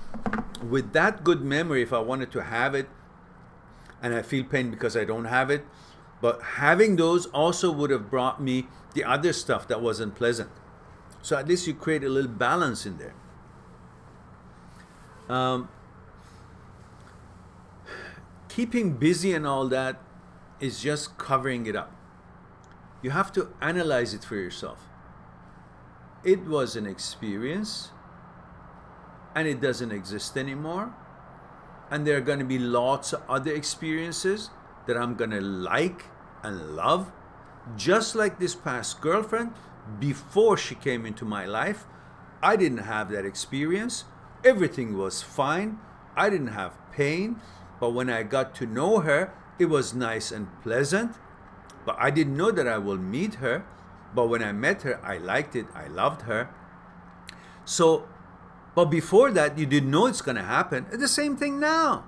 with that good memory, if I wanted to have it, and I feel pain because I don't have it, but having those also would have brought me the other stuff that wasn't pleasant. So at least you create a little balance in there. Keeping busy and all that is just covering it up. You have to analyze it for yourself. It was an experience, and it doesn't exist anymore. And there are going to be lots of other experiences that I'm going to like and love. Just like this past girlfriend, before she came into my life, I didn't have that experience. Everything was fine. I didn't have pain. But when I got to know her, it was nice and pleasant. But I didn't know that I will meet her. But when I met her, I liked it. I loved her. So, but before that, you didn't know it's going to happen. It's the same thing now.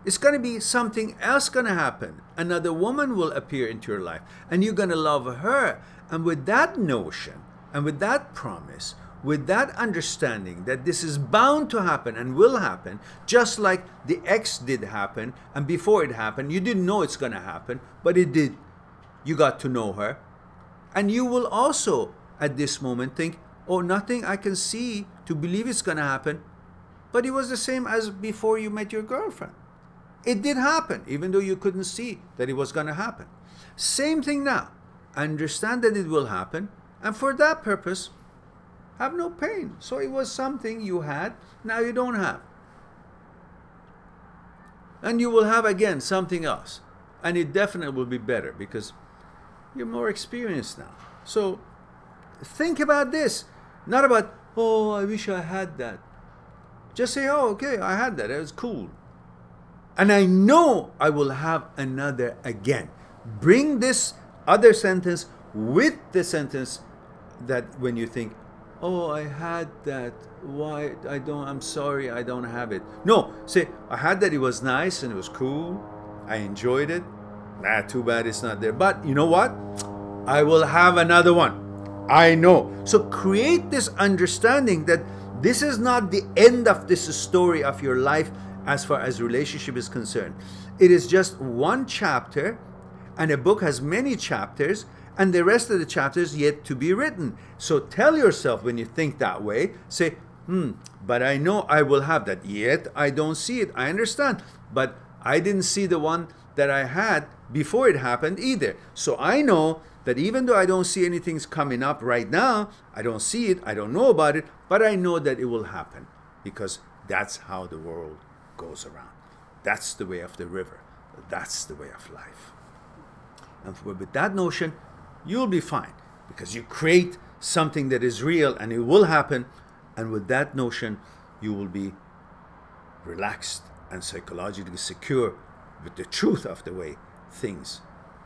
It's going to be something else going to happen. Another woman will appear into your life, and you're going to love her. And with that notion, and with that promise, with that understanding that this is bound to happen and will happen, just like the ex did happen, and before it happened, you didn't know it's going to happen, but it did. You got to know her. And you will also, at this moment, think, oh, nothing I can see to believe it's going to happen. But it was the same as before you met your girlfriend. It did happen, even though you couldn't see that it was going to happen. Same thing now. Understand that it will happen, and for that purpose, have no pain. So it was something you had, now you don't have. And you will have again something else. And it definitely will be better because you're more experienced now. So think about this. Not about, oh, I wish I had that. Just say, oh, okay, I had that. It was cool. And I know I will have another again. Bring this other sentence with the sentence that when you think, oh, I had that. Why I'm sorry, I don't have it. No, say, I had that. It was nice and it was cool. I enjoyed it. Nah, too bad it's not there. But you know what? I will have another one. I know. So create this understanding that this is not the end of this story of your life as far as relationship is concerned. It is just one chapter, and a book has many chapters, and the rest of the chapters yet to be written. So tell yourself when you think that way, say, but I know I will have that. Yet I don't see it. I understand. But I didn't see the one that I had before it happened either. So I know that even though I don't see anything's coming up right now, I don't see it, I don't know about it, but I know that it will happen because that's how the world goes around. That's the way of the river. That's the way of life. And with that notion, you'll be fine because you create something that is real and it will happen. And with that notion, you will be relaxed and psychologically secure with the truth of the way things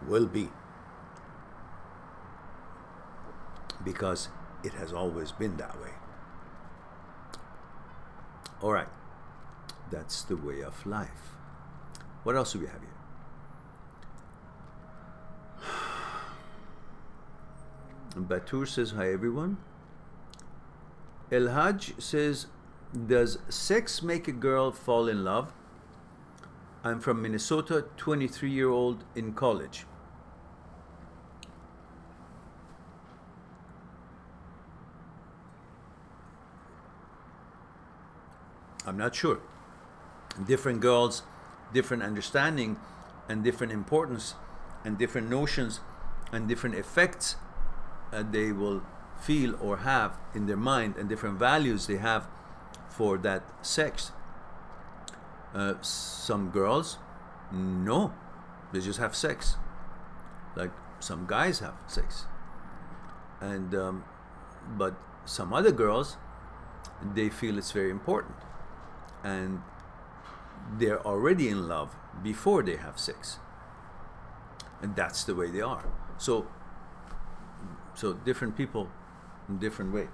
will be. Because it has always been that way. All right. That's the way of life. What else do we have here? Batur says, hi everyone. El Hajj says, does sex make a girl fall in love? I'm from Minnesota, 23-year-old in college. I'm not sure. Different girls, different understanding, and different importance, and different notions, and different effects they will feel or have in their mind, and different values they have for that sex. Some girls, no, they just have sex, like some guys have sex, and but some other girls, they feel it's very important, and they're already in love before they have sex, and that's the way they are. So different people in different way.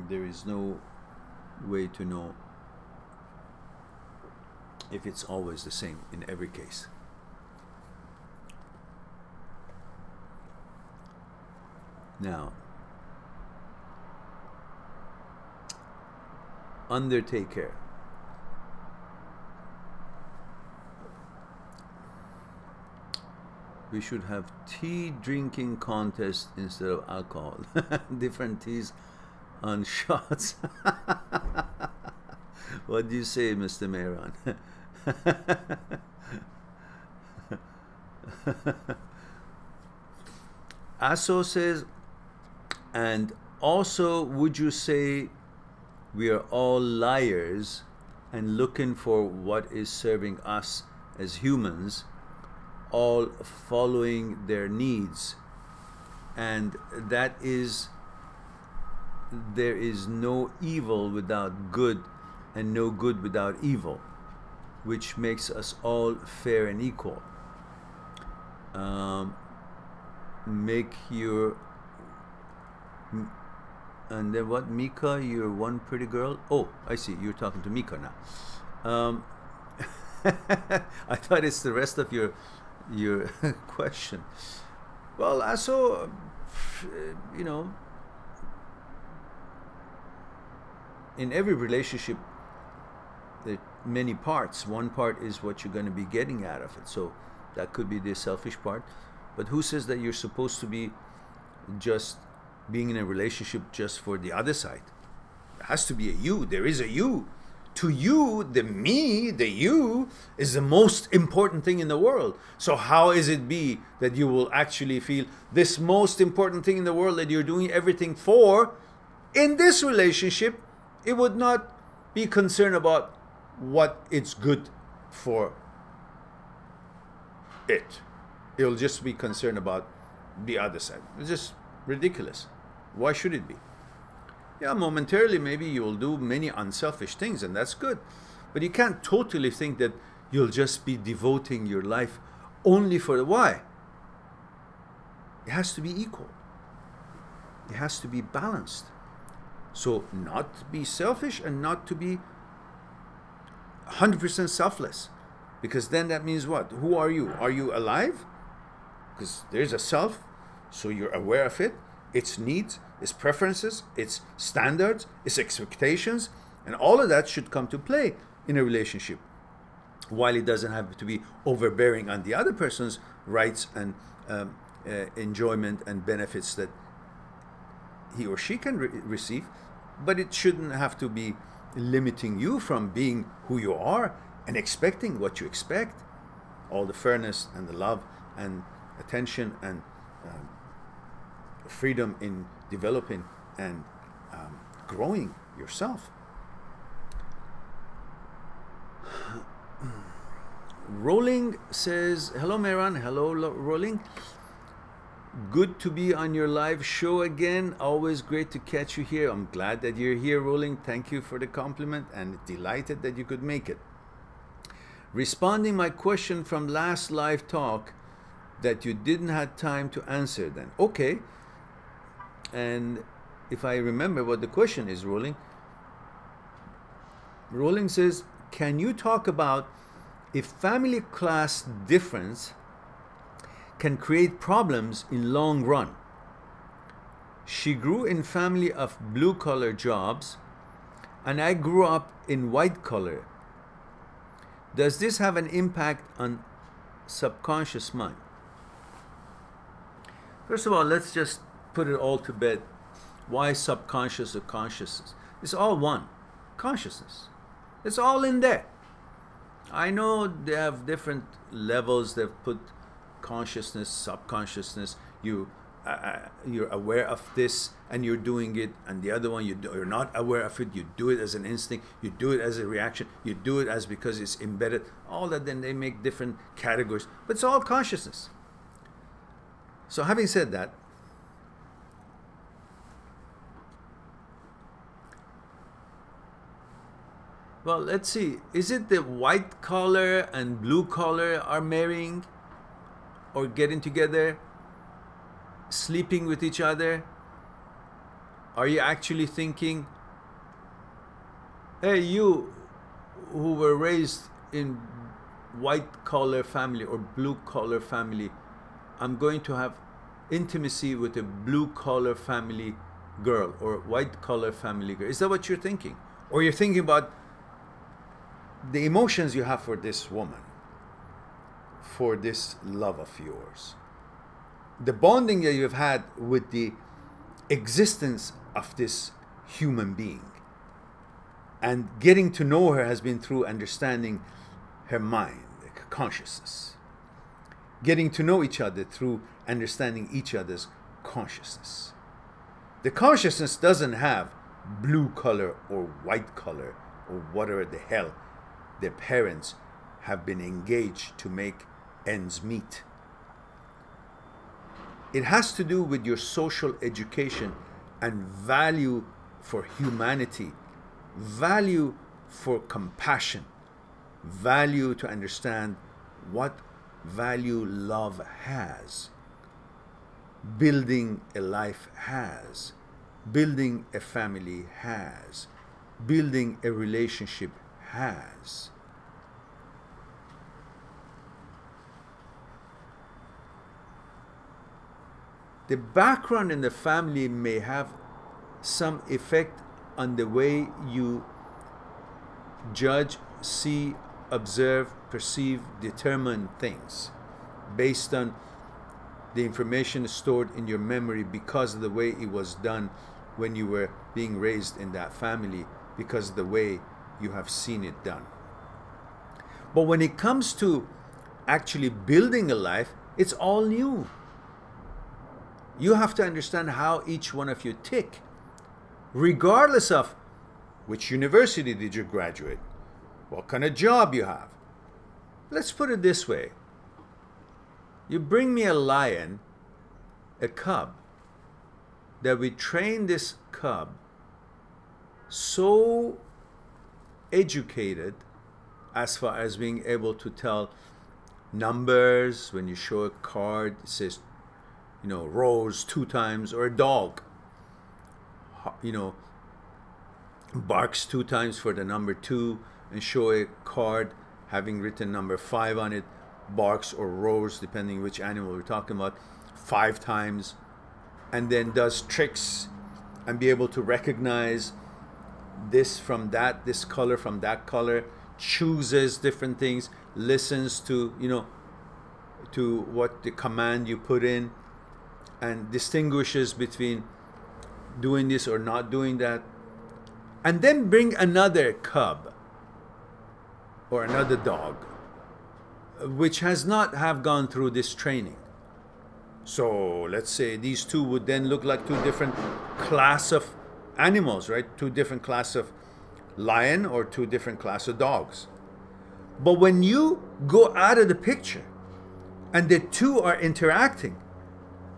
There is no way to know if it's always the same in every case. Now, Undertaker. We should have tea drinking contest instead of alcohol. Different teas on shots. What do you say, Mr. Mehran? Aso says, and also would you say we are all liars and looking for what is serving us as humans, all following their needs, and that is, there is no evil without good and no good without evil, which makes us all fair and equal. Make your, and then what, Mika, you're one pretty girl? Oh, I see, you're talking to Mika now. I thought it's the rest of your question. Well, also, you know, in every relationship, there are many parts. One part is what you're going to be getting out of it. So that could be the selfish part. But who says that you're supposed to be just being in a relationship just for the other side? There has to be a you. There is a you. To you, the me, the you, is the most important thing in the world. So how is it be that you will actually feel this most important thing in the world that you're doing everything for, in this relationship, it would not be concerned about what it's good for it. It'll just be concerned about the other side. It's just ridiculous. Why should it be? Yeah, momentarily maybe you'll do many unselfish things, and that's good. But you can't totally think that you'll just be devoting your life only for the why. It has to be equal. It has to be balanced. So not to be selfish and not to be 100% selfless. Because then that means what? Who are you? Are you alive? Because there's a self, so you're aware of it, its needs, its preferences, its standards, its expectations, and all of that should come to play in a relationship. While it doesn't have to be overbearing on the other person's rights and enjoyment and benefits that he or she can receive, but it shouldn't have to be limiting you from being who you are and expecting what you expect. All the fairness and the love and attention and freedom in developing and growing yourself. Rolling says, hello Mehran, hello Rolling. Good to be on your live show again. Always great to catch you here. I'm glad that you're here, Rolling. Thank you for the compliment and delighted that you could make it. Responding my question from last live talk that you didn't have time to answer then. Okay. And if I remember what the question is, Rolling says, can you talk about if family class difference can create problems in long run? She grew in family of blue collar jobs and I grew up in white collar. Does this have an impact on subconscious mind? First of all, let's just put it all to bed. Why subconscious or consciousness? It's all one. Consciousness. It's all in there. I know they have different levels. They've put consciousness, subconsciousness. You're aware of this and you're doing it, and the other one you're not aware of it. You do it as an instinct. You do it as a reaction. You do it as because it's embedded. All that, then they make different categories. But it's all consciousness. So having said that, well, let's see. Is it the white collar and blue collar are marrying or getting together, sleeping with each other? Are you actually thinking, hey, you who were raised in white collar family or blue collar family, I'm going to have intimacy with a blue collar family girl or white collar family girl. Is that what you're thinking? Or you're thinking about the emotions you have for this woman, for this love of yours, the bonding that you've had with the existence of this human being. And getting to know her has been through understanding her mind, her consciousness. Getting to know each other through understanding each other's consciousness. The consciousness doesn't have blue color or white color or whatever the hell their parents have been engaged to make ends meet. It has to do with your social education and value for humanity, value for compassion, value to understand what value love has, building a life has, building a family has, building a relationship has. The background in the family may have some effect on the way you judge, see, observe, perceive, determine things based on the information stored in your memory because of the way it was done when you were being raised in that family, because of the way you have seen it done. But when it comes to actually building a life, it's all new. You have to understand how each one of you tick, regardless of which university did you graduate, what kind of job you have. Let's put it this way. You bring me a lion, a cub, that we train this cub so educated as far as being able to tell numbers. When you show a card, it says, you know, rose 2 times, or a dog, you know, barks 2 times for the number 2, and show a card having written number 5 on it, barks or roars, depending which animal we're talking about, 5 times, and then does tricks and be able to recognize this from that, this color from that color, chooses different things, listens to, you know, to what the command you put in, and distinguishes between doing this or not doing that. And then bring another cub or another dog which has not have gone through this training. So let's say these two would then look like 2 different class of animals, right? 2 different class of lion or 2 different class of dogs. But when you go out of the picture and the 2 are interacting,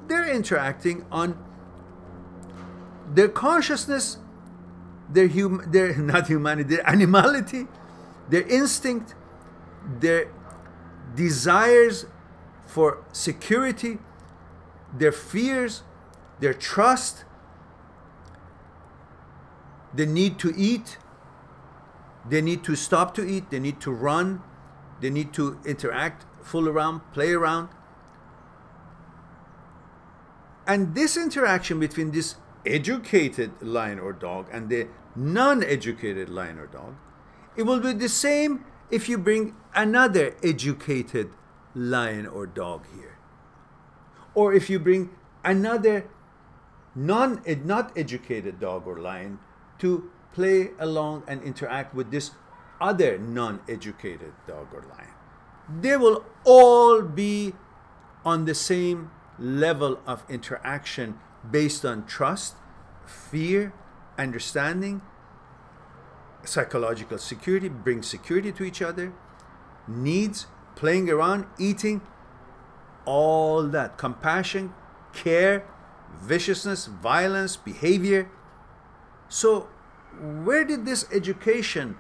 they're interacting on their consciousness, their not humanity, their animality, their instinct, their desires for security, their fears, their trust, the need to eat, they need to stop to eat, they need to run, they need to interact, fool around, play around. And this interaction between this educated lion or dog and the non-educated lion or dog, it will be the same if you bring another educated lion or dog here. Or if you bring another not educated dog or lion to play along and interact with this other non-educated dog or lion. They will all be on the same level of interaction based on trust, fear, understanding, psychological security, bring security to each other, needs, playing around, eating, all that, compassion, care, viciousness, violence, behavior. So where did this education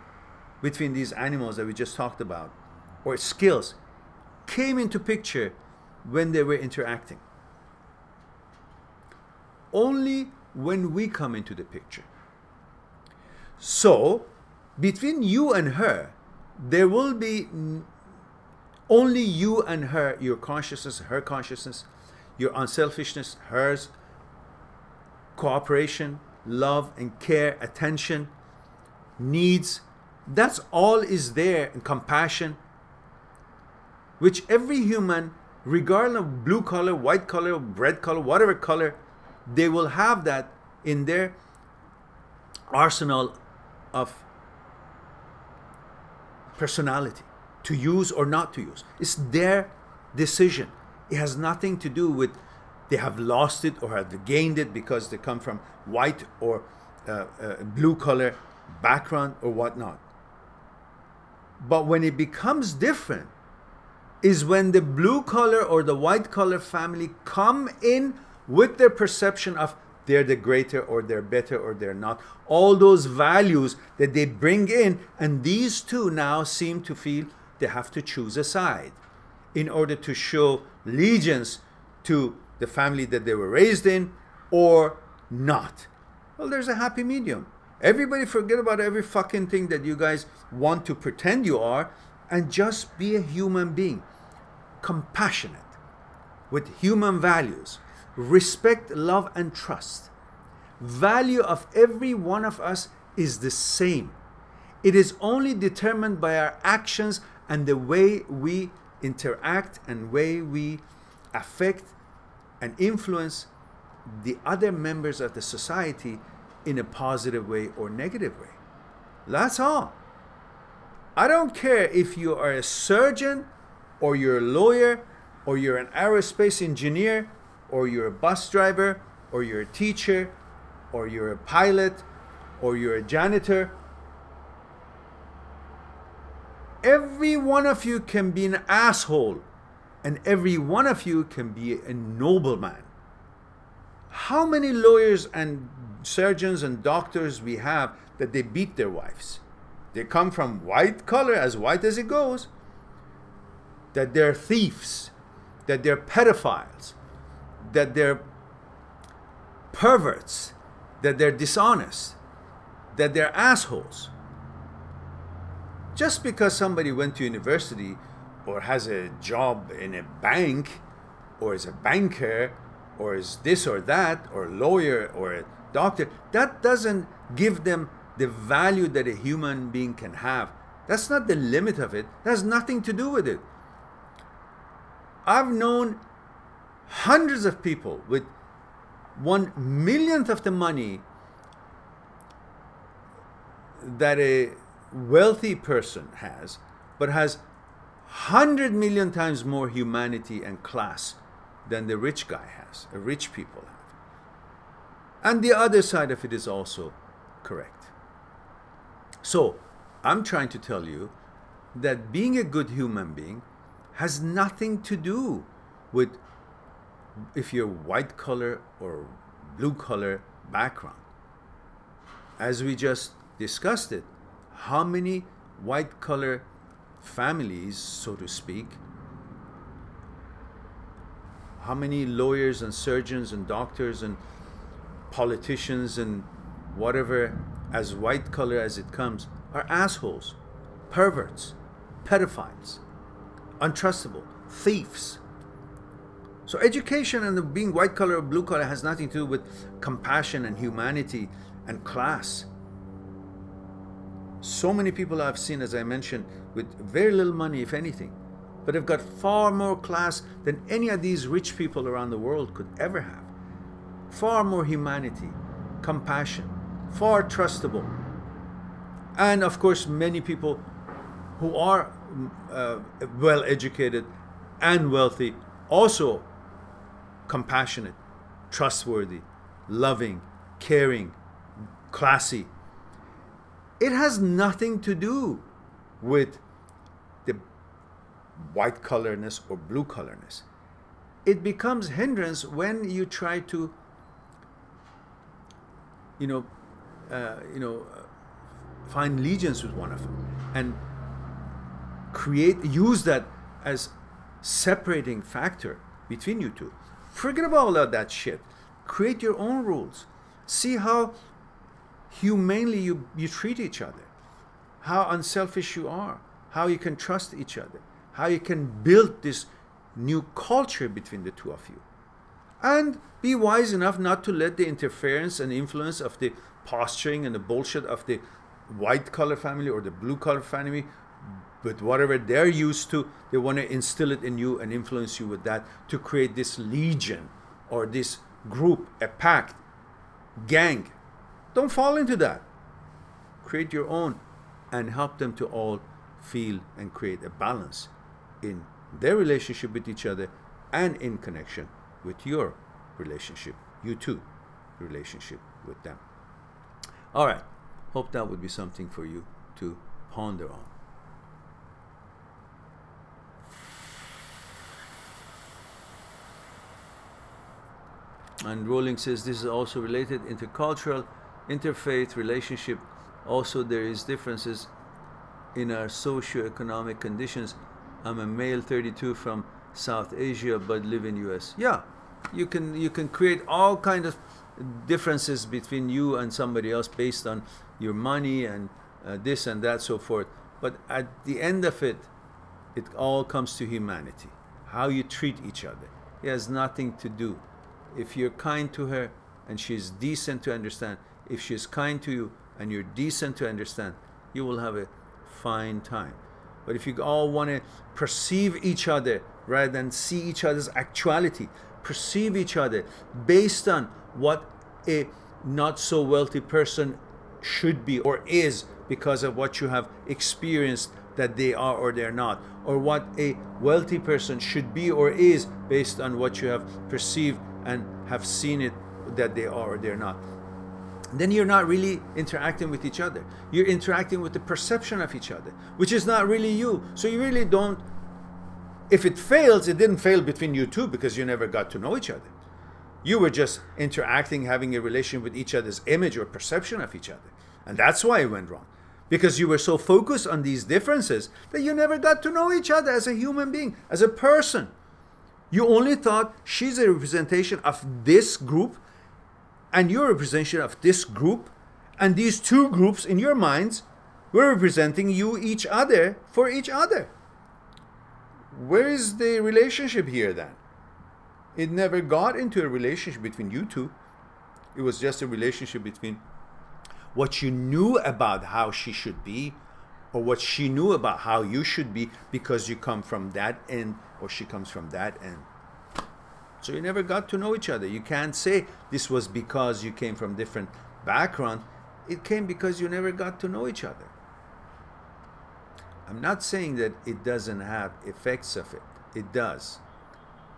between these animals that we just talked about, or skills, came into picture when they were interacting? Only when we come into the picture. So between you and her, there will be only you and her, your consciousness, her consciousness, your unselfishness, hers, cooperation, love and care, attention, needs. That's all is there, and compassion, which every human, regardless of blue color, white color, red color, whatever color, they will have that in their arsenal of personality to use or not to use. It's their decision. It has nothing to do with they have lost it or have gained it because they come from white or blue color background or whatnot. But when it becomes different is when the blue color or the white color family come in with their perception of they're the greater or they're better or they're not. All those values that they bring in, and these two now seem to feel they have to choose a side in order to show allegiance to the family that they were raised in or not. Well, there's a happy medium. Everybody forget about every fucking thing that you guys want to pretend you are and just be a human being. Compassionate, with human values. Respect, love, and trust. Value of every one of us is the same. It is only determined by our actions and the way we interact and way we affect and influence the other members of the society in a positive way or negative way. That's all. I don't care if you are a surgeon or you're a lawyer or you're an aerospace engineer or you're a bus driver or you're a teacher or you're a pilot or you're a janitor. Every one of you can be an asshole and every one of you can be a nobleman. How many lawyers and surgeons and doctors we have that they beat their wives? They come from white color, as white as it goes, that they're thieves, that they're pedophiles, that they're perverts, that they're dishonest, that they're assholes. Just because somebody went to university or has a job in a bank or is a banker or is this or that or a lawyer or a doctor, that doesn't give them the value that a human being can have. That's not the limit of it. That has nothing to do with it. I've known hundreds of people with 1/1,000,000th of the money that a wealthy person has, but has 100 million times more humanity and class than the rich guy has, rich people have. And the other side of it is also correct. So, I'm trying to tell you that being a good human being has nothing to do with if you're white color or blue color background. As we just discussed it, how many white collar families, so to speak, how many lawyers and surgeons and doctors and politicians and whatever, as white color as it comes, are assholes, perverts, pedophiles, untrustable, thieves. So education and being white collar or blue collar has nothing to do with compassion and humanity and class. So many people I've seen, as I mentioned, with very little money, if anything, but have got far more class than any of these rich people around the world could ever have. Far more humanity, compassion, far trustable. And of course, many people who are well educated and wealthy, also compassionate, trustworthy, loving, caring, classy. It has nothing to do with the white colorness or blue colorness. It becomes hindrance when you try to, find allegiance with one of them and use that as separating factor between you two. Forget about all of that shit. Create your own rules. See how humanely you treat each other, how unselfish you are, how you can trust each other, how you can build this new culture between the two of you. And be wise enough not to let the interference and influence of the posturing and the bullshit of the white collar family or the blue collar family, with whatever they're used to, they want to instill it in you and influence you with that to create this legion or this group, a pact, gang. Don't fall into that. Create your own and help them to all feel and create a balance in their relationship with each other and in connection with your relationship, you too, relationship with them. All right. Hope that would be something for you to ponder on. And Rowling says this is also related intercultural, interfaith relationship. Also, there is differences in our socio-economic conditions. I'm a male 32 from South Asia but live in US. Yeah, you can create all kinds of differences between you and somebody else based on your money and this and that, so forth. But at the end of it, it all comes to humanity, how you treat each other. It has nothing to do. If you're kind to her and she's decent to understand, if she's kind to you and you're decent to understand, you will have a fine time. But if you all want to perceive each other rather than see each other's actuality, perceive each other based on what a not so wealthy person should be or is because of what you have experienced that they are or they're not, or what a wealthy person should be or is based on what you have perceived and have seen it that they are or they're not, then you're not really interacting with each other. You're interacting with the perception of each other, which is not really you. So you really don't, if it fails, it didn't fail between you two because you never got to know each other. You were just interacting, having a relation with each other's image or perception of each other. And that's why it went wrong. Because you were so focused on these differences that you never got to know each other as a human being, as a person. You only thought she's a representation of this group and you're a representation of this group, and these two groups in your minds were representing you, each other, for each other. Where is the relationship here then? It never got into a relationship between you two. It was just a relationship between what you knew about how she should be, or what she knew about how you should be because you come from that end or she comes from that end. So you never got to know each other. You can't say this was because you came from different background. It came because you never got to know each other. I'm not saying that it doesn't have effects of it. It does.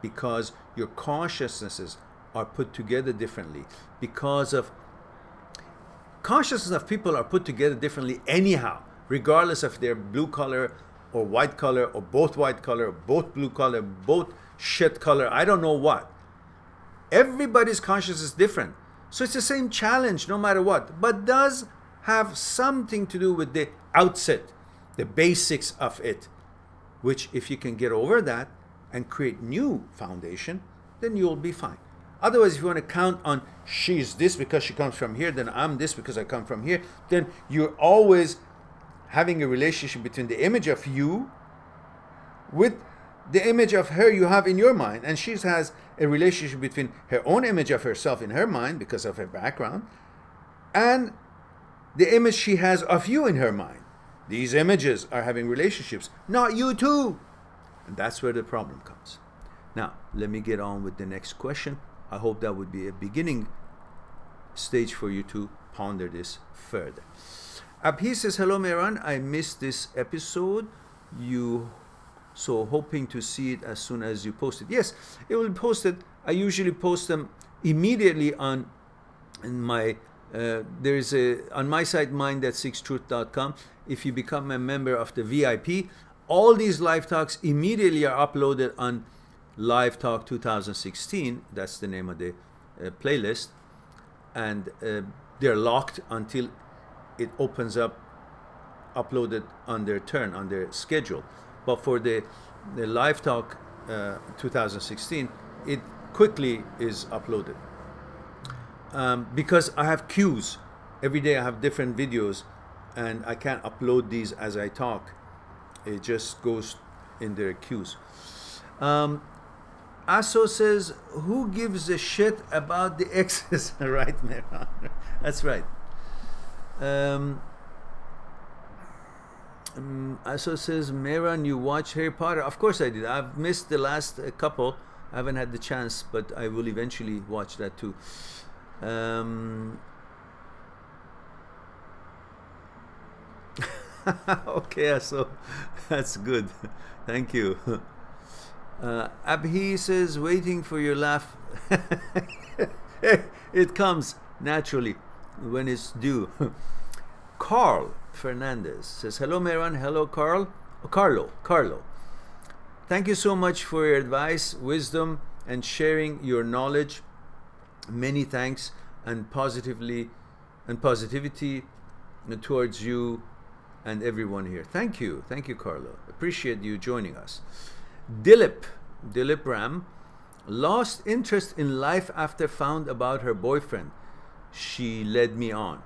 Because your consciousnesses are put together differently. Because of consciousness of people are put together differently anyhow, regardless if they're blue collar or white collar or both white collar or both blue collar, both shit color, I don't know what. Everybody's consciousness is different. So it's the same challenge no matter what, but does have something to do with the outset, the basics of it, which if you can get over that and create new foundation, then you'll be fine. Otherwise, if you want to count on she's this because she comes from here, then I'm this because I come from here, then you're always having a relationship between the image of you with the image of her you have in your mind, and she has a relationship between her own image of herself in her mind because of her background and the image she has of you in her mind. These images are having relationships, not you two. And that's where the problem comes. Now, let me get on with the next question. I hope that would be a beginning stage for you to ponder this further. Abhi says, hello Mehran, I missed this episode. So hoping to see it as soon as you post it. Yes, it will be posted. I usually post them immediately on my there's a on my site mind@6truth.com. If you become a member of the VIP, all these live talks immediately are uploaded on Live Talk 2016. That's the name of the playlist, and they're locked until it opens up, uploaded on their turn, on their schedule. But for the Live Talk 2016, it quickly is uploaded. Because I have cues. Every day I have different videos, and I can't upload these as I talk. It just goes in their cues. Aso says, who gives a shit about the exes? Right, Mehran? That's right. Aso says, Mehran, you watch Harry Potter? Of course I did. I've missed the last couple. I haven't had the chance, but I will eventually watch that too. Okay, so that's good. Thank you. Abhi says, waiting for your laugh. It comes naturally when it's due. Carl Fernandez says, hello Mehran. Hello Carl. Oh, Carlo. Thank you so much for your advice, wisdom, and sharing your knowledge. Many thanks and positivity towards you and everyone here. Thank you, Carlo. Appreciate you joining us. Dilip Ram lost interest in life after found about her boyfriend. She led me on.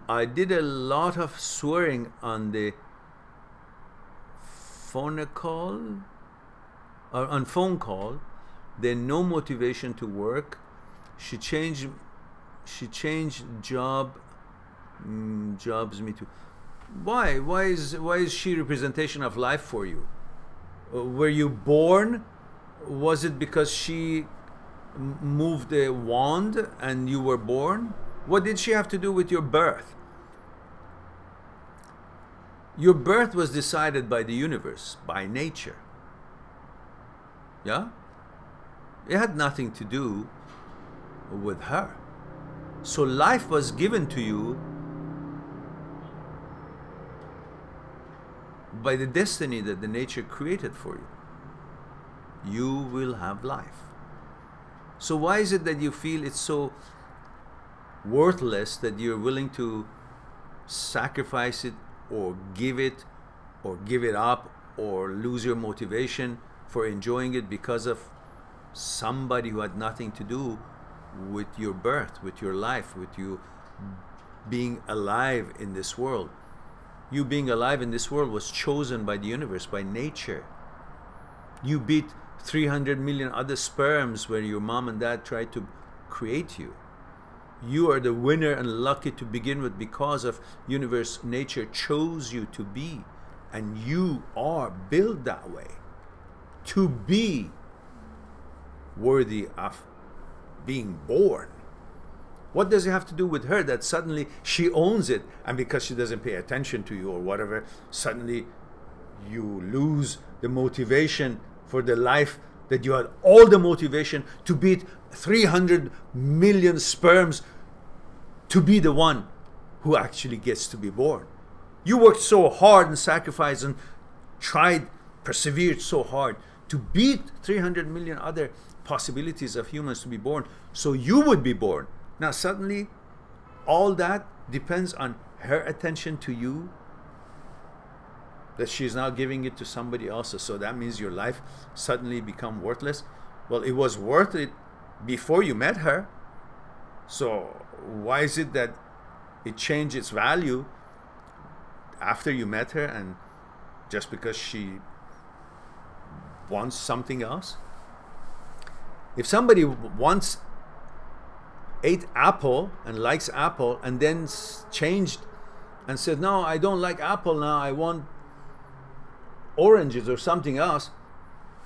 I did a lot of swearing on the phone call, then no motivation to work. She changed jobs me too. Why is she representation of life for you? Were you born? Was it because she moved a wand and you were born? What did she have to do with your birth? Your birth was decided by the universe, by nature. Yeah? It had nothing to do with her. So life was given to you by the destiny that the nature created for you. You will have life. So why is it that you feel it's so worthless that you're willing to sacrifice it or give it up or lose your motivation for enjoying it because of somebody who had nothing to do with your birth, with your life, with you being alive in this world? You being alive in this world was chosen by the universe, by nature. You beat 300 million other sperms where your mom and dad tried to create you. You are the winner and lucky to begin with because of universe. Nature chose you to be, and you are built that way to be worthy of being born. What does it have to do with her that suddenly she owns it, and because she doesn't pay attention to you or whatever, suddenly you lose the motivation for the life that you had all the motivation to beat 300 million sperms to be the one who actually gets to be born? You worked so hard and sacrificed and tried, persevered so hard to beat 300 million other possibilities of humans to be born, so you would be born. Now suddenly all that depends on her attention to you, that she's now giving it to somebody else, so that means your life suddenly become worthless. Well, it was worth it before you met her, so why is it that it changed its value after you met her, and just because she wants something else? If somebody ate apple and likes apple and then changed and said, no, I don't like apple now, I want oranges or something else,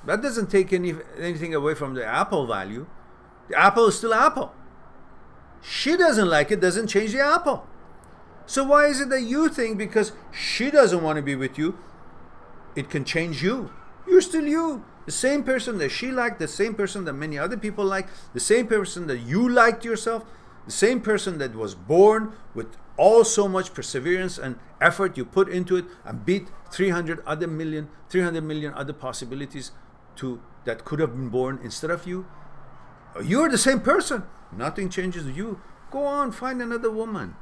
that doesn't take anything away from the apple value. The apple is still apple. She doesn't like it, doesn't change the apple. So why is it that you think because she doesn't want to be with you, it can change you? You're still you. The same person that she liked, the same person that many other people like, the same person that you liked yourself, the same person that was born with all so much perseverance and effort you put into it and beat 300 million other possibilities that could have been born instead of you. You're the same person. Nothing changes you. Go on, find another woman.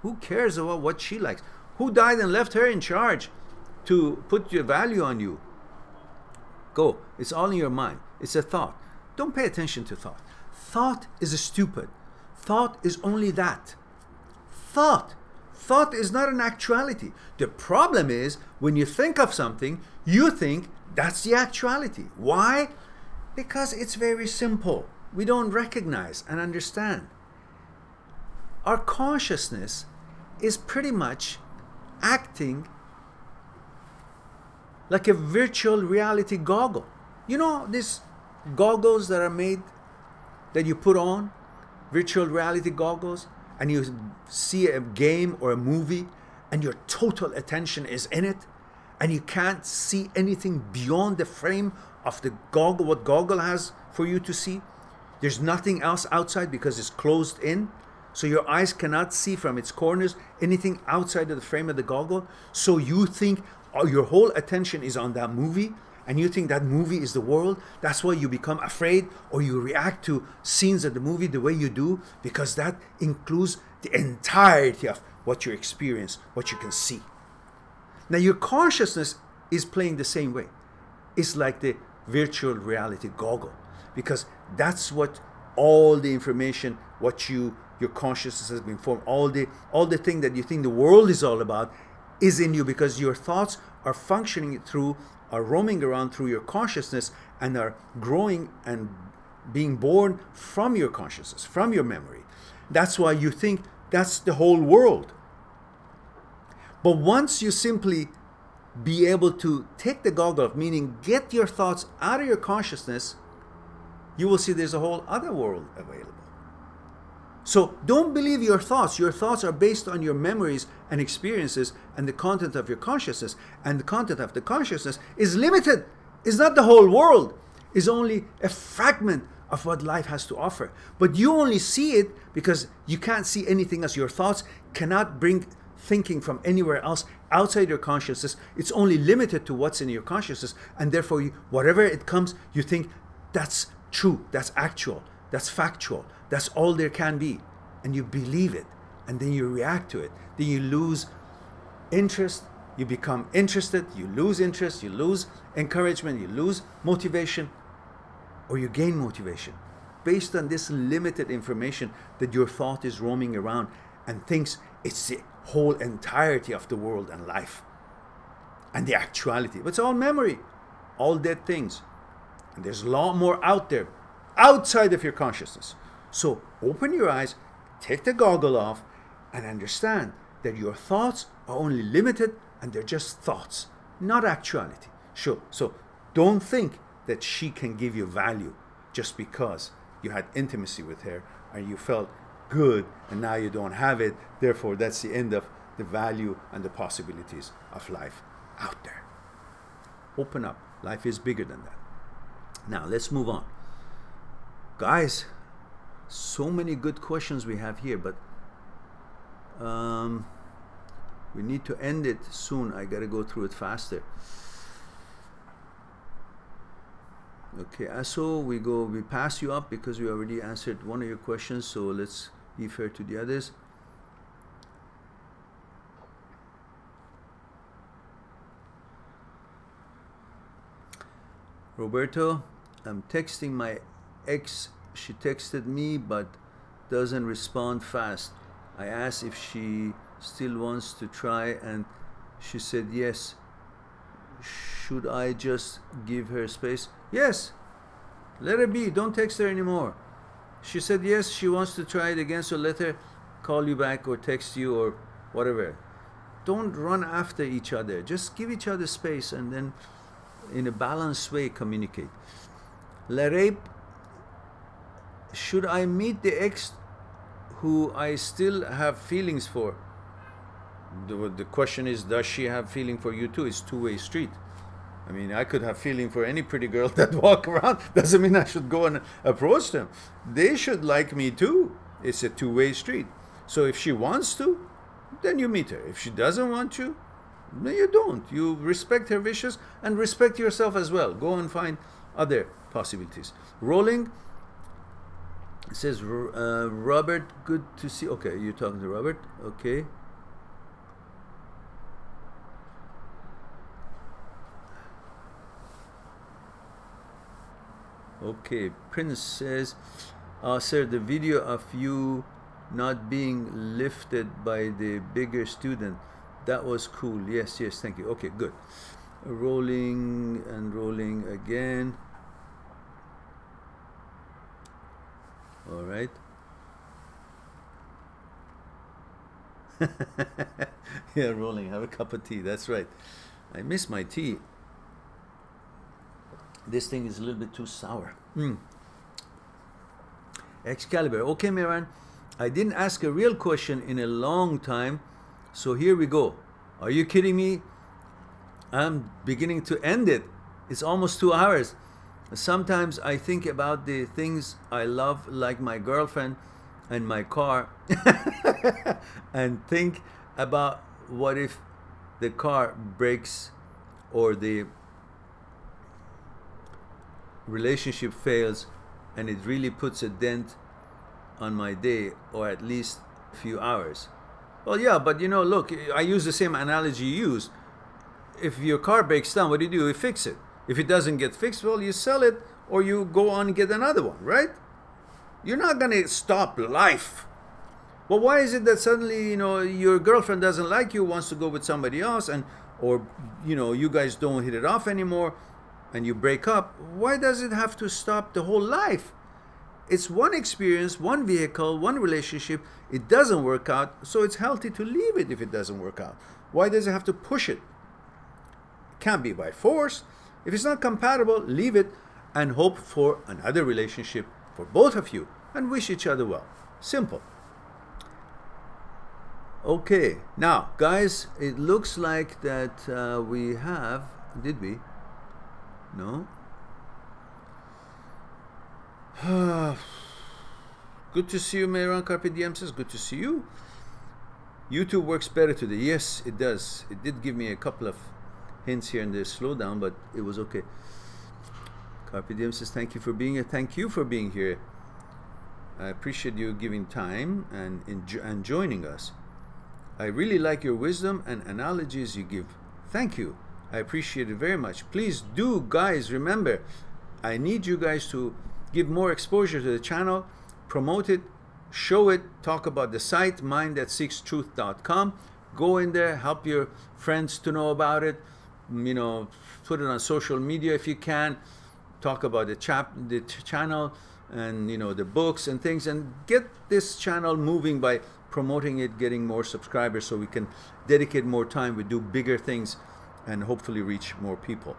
Who cares about what she likes? Who died and left her in charge to put your value on you? Go. It's all in your mind. It's a thought. Don't pay attention to thought. Thought is stupid. Thought is only that. Thought. thought is not an actuality. The problem is when you think of something, you think that's the actuality. Why? Because it's very simple. We don't recognize and understand. Our consciousness is pretty much acting like a virtual reality goggle. You know these goggles that are made, that you put on, virtual reality goggles, and you see a game or a movie and your total attention is in it and you can't see anything beyond the frame of the goggle, what goggle has for you to see. There's nothing else outside because it's closed in. So your eyes cannot see from its corners anything outside of the frame of the goggle. So you think your whole attention is on that movie and you think that movie is the world. That's why you become afraid or you react to scenes of the movie the way you do, because that includes the entirety of what you experience, what you can see. Now your consciousness is playing the same way. It's like the virtual reality goggle, because that's what all the information, what your consciousness has been formed, all the thing that you think the world is all about is in you, because your thoughts are functioning through, are roaming around through your consciousness and are growing and being born from your consciousness, from your memory. That's why you think that's the whole world. But once you simply be able to take the goggle off, meaning get your thoughts out of your consciousness, you will see there's a whole other world available. So don't believe your thoughts. Your thoughts are based on your memories and experiences and the content of your consciousness. And the content of the consciousness is limited. It's not the whole world. It's only a fragment of what life has to offer. But you only see it because you can't see anything else. Your thoughts cannot bring thinking from anywhere else outside your consciousness. It's only limited to what's in your consciousness. And therefore, whatever it comes, you think that's true, that's actual, that's factual. That's all there can be. And you believe it. And then you react to it. Then you lose interest. You become interested. You lose interest. You lose encouragement. You lose motivation. Or you gain motivation. Based on this limited information that your thought is roaming around and thinks it's the whole entirety of the world and life. And the actuality. But it's all memory. All dead things. And there's a lot more out there. Outside of your consciousness. So open your eyes, take the goggle off, and understand that your thoughts are only limited and they're just thoughts, not actuality. Sure. So don't think that she can give you value just because you had intimacy with her and you felt good and now you don't have it. Therefore, that's the end of the value and the possibilities of life out there. Open up. Life is bigger than that. Now, let's move on. Guys, so many good questions we have here, but we need to end it soon. I gotta go through it faster. Okay, Aso, we pass you up because we already answered one of your questions, so let's be fair to the others. Roberto, I'm texting my ex. She texted me but doesn't respond fast. I asked if she still wants to try and she said yes. Should I just give her space? Yes. Let her be. Don't text her anymore. She said yes, she wants to try it again, so let her call you back or text you or whatever. Don't run after each other. Just give each other space and then in a balanced way communicate. Lareep, should I meet the ex who I still have feelings for? The question is, does she have feeling for you too? It's a two-way street. I mean, I could have feeling for any pretty girl that walk around. Doesn't mean I should go and approach them. They should like me too. It's a two-way street. So if she wants to, then you meet her. If she doesn't want you, then you don't. You respect her wishes and respect yourself as well. Go and find other possibilities. Rolling. It says, Robert, good to see. Okay, you're talking to Robert. Okay. Okay, Prince says, sir, the video of you not being lifted by the bigger student. That was cool. Yes, yes, thank you. Okay, good. Rolling and rolling again. All right. Yeah, rolling. Have a cup of tea. That's right. I miss my tea. This thing is a little bit too sour. Excalibur. Okay, Mehran. I didn't ask a real question in a long time, so here we go. Are you kidding me? I'm beginning to end it. It's almost 2 hours. Sometimes I think about the things I love, like my girlfriend and my car, and think about what if the car breaks or the relationship fails, and it really puts a dent on my day, or at least a few hours. Well, yeah, but you know, look, I use the same analogy you use. If your car breaks down, what do? You fix it. If it doesn't get fixed, well, you sell it, or you go on and get another one, right? You're not going to stop life. Well, why is it that suddenly, you know, your girlfriend doesn't like you, wants to go with somebody else, and or, you know, you guys don't hit it off anymore, and you break up? Why does it have to stop the whole life? It's one experience, one vehicle, one relationship. It doesn't work out, so it's healthy to leave it if it doesn't work out. Why does it have to push it? It can't be by force. If it's not compatible, leave it and hope for another relationship for both of you and wish each other well. Simple. Okay, now guys, it looks like that we have, did we? No? Good to see you, Mehran. Carpe Diem says, good to see you. YouTube works better today. Yes, it does. It did give me a couple of hints here in the slowdown, but it was okay. Carpe Diem says, thank you for being here. Thank you for being here. I appreciate you giving time and joining us. I really like your wisdom and analogies you give. Thank you. I appreciate it very much. Please do, guys, remember, I need you guys to give more exposure to the channel, promote it, show it, talk about the site, mindthatseekstruth.com. Go in there, help your friends to know about it, you know, put it on social media if you can, talk about the channel and, you know, the books and things, and get this channel moving by promoting it, getting more subscribers so we can dedicate more time, we do bigger things and hopefully reach more people.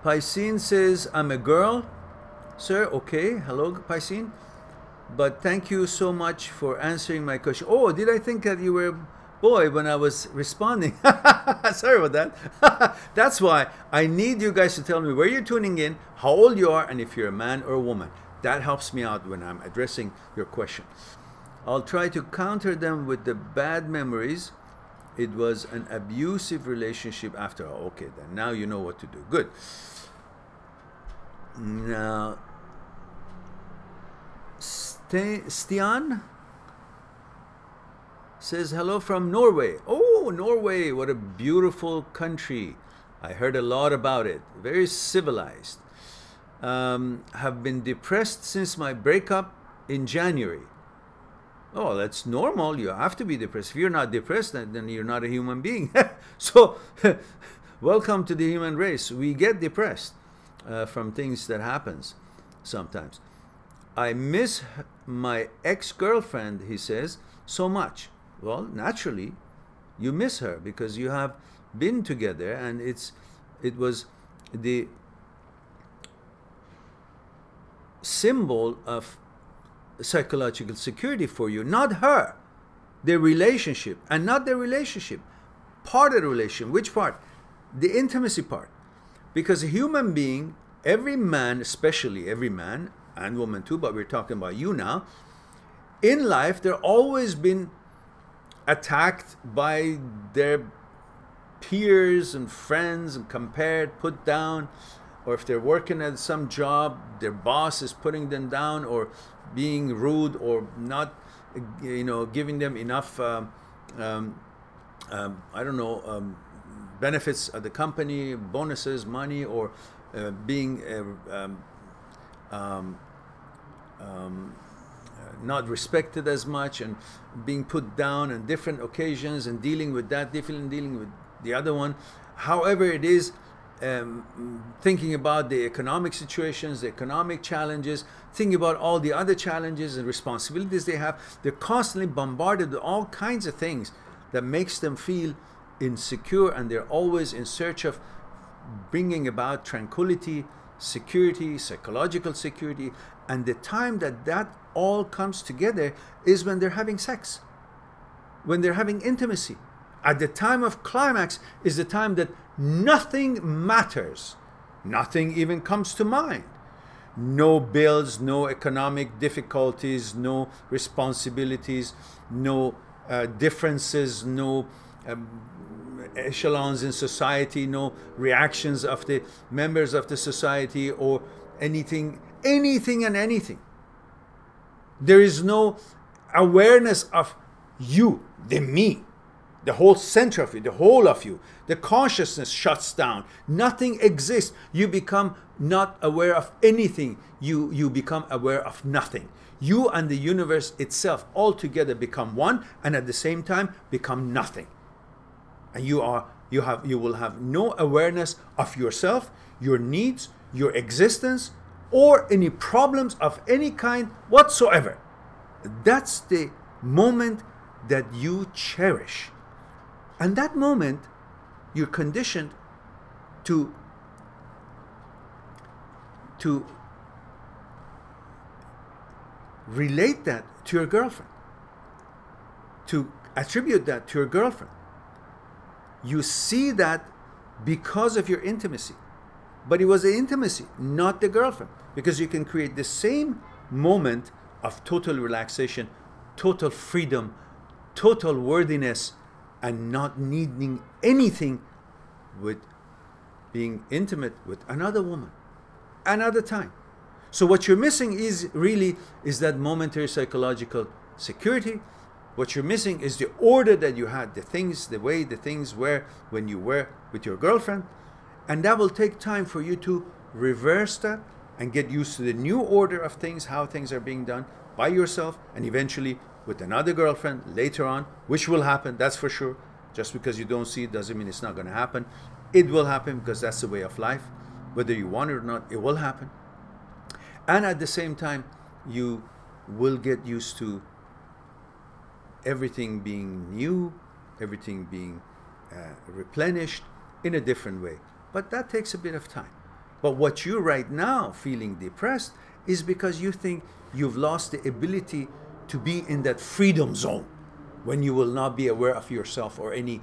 Piscine says, I'm a girl. Sir, okay. Hello, Piscine. But thank you so much for answering my question. Oh, did I think that you were a boy when I was responding? Sorry about that. That's why I need you guys to tell me where you're tuning in, how old you are, and if you're a man or a woman. That helps me out when I'm addressing your question. I'll try to counter them with the bad memories. It was an abusive relationship after all. Okay, then now you know what to do. Good. Now, Stian says, hello from Norway. Oh, Norway, what a beautiful country. I heard a lot about it. Very civilized. Have been depressed since my breakup in January. Oh, that's normal. You have to be depressed. If you're not depressed, then you're not a human being. So, welcome to the human race. We get depressed from things that happens sometimes. I miss my ex-girlfriend, he says, so much. Well, naturally, you miss her because you have been together, and it was the symbol of psychological security for you, not her, the relationship, and not the relationship, part of the relationship. Which part? The intimacy part. Because a human being, every man, especially every man and woman too, but we're talking about you now, in life they're always been attacked by their peers and friends and compared, put down, or if they're working at some job, their boss is putting them down or being rude or not, you know, giving them enough, I don't know, benefits of the company, bonuses, money, or being not respected as much and being put down on different occasions and dealing with that, different dealing with the other one. However it is, thinking about the economic situations, the economic challenges, thinking about all the other challenges and responsibilities they have. They're constantly bombarded with all kinds of things that makes them feel insecure, and they're always in search of bringing about tranquility, security, psychological security. And the time that that all comes together is when they're having sex, when they're having intimacy. At the time of climax is the time that nothing matters. Nothing even comes to mind. No bills, no economic difficulties, no responsibilities, no differences, no echelons in society, no reactions of the members of the society or anything and anything. There is no awareness of you, the me, the whole center of you, the whole of you. The consciousness shuts down. Nothing exists. You become not aware of anything. You become aware of nothing. You and the universe itself all together become one, and at the same time become nothing. And you will have no awareness of yourself, your needs, your existence, or any problems of any kind whatsoever. That's the moment that you cherish. And that moment, you're conditioned to relate that to your girlfriend, to attribute that to your girlfriend. You see that because of your intimacy. But it was the intimacy, not the girlfriend. Because you can create the same moment of total relaxation, total freedom, total worthiness, and not needing anything with being intimate with another woman, another time. So what you're missing is that momentary psychological security. What you're missing is the order that you had, the way the things were when you were with your girlfriend. And that will take time for you to reverse that and get used to the new order of things, how things are being done by yourself, and eventually with another girlfriend later on, which will happen, that's for sure. Just because you don't see it doesn't mean it's not going to happen. It will happen because that's the way of life. Whether you want it or not, it will happen. And at the same time, you will get used to everything being new, everything being replenished in a different way. But that takes a bit of time. But what you're right now feeling depressed is because you think you've lost the ability to be in that freedom zone when you will not be aware of yourself or any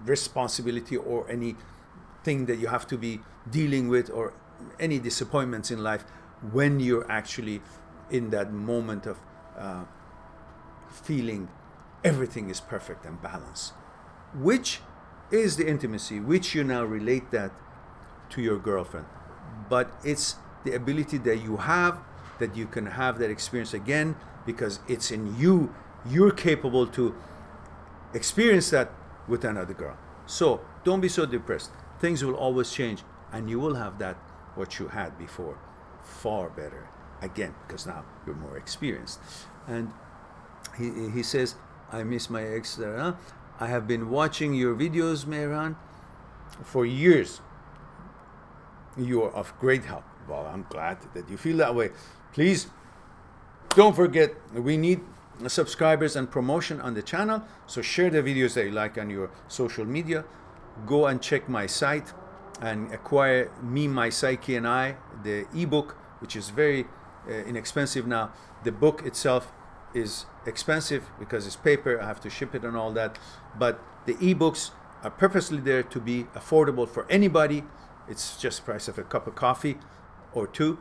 responsibility or anything that you have to be dealing with or any disappointments in life when you're actually in that moment of feeling everything is perfect and balanced, which is the intimacy, which you now relate that to your girlfriend. But it's the ability that you have, that you can have that experience again because it's in you. You're capable to experience that with another girl. So don't be so depressed. Things will always change, and you will have that what you had before far better again because now you're more experienced. And he says, I miss my ex. I have been watching your videos, Mehran, for years. You are of great help. Well, I'm glad that you feel that way. Please don't forget, we need subscribers and promotion on the channel. So share the videos that you like on your social media. Go and check my site and acquire Me, My Psyche and I, the ebook, which is very inexpensive now. The book itself is expensive because it's paper. I have to ship it and all that. But the ebooks are purposely there to be affordable for anybody. It's just the price of a cup of coffee or two.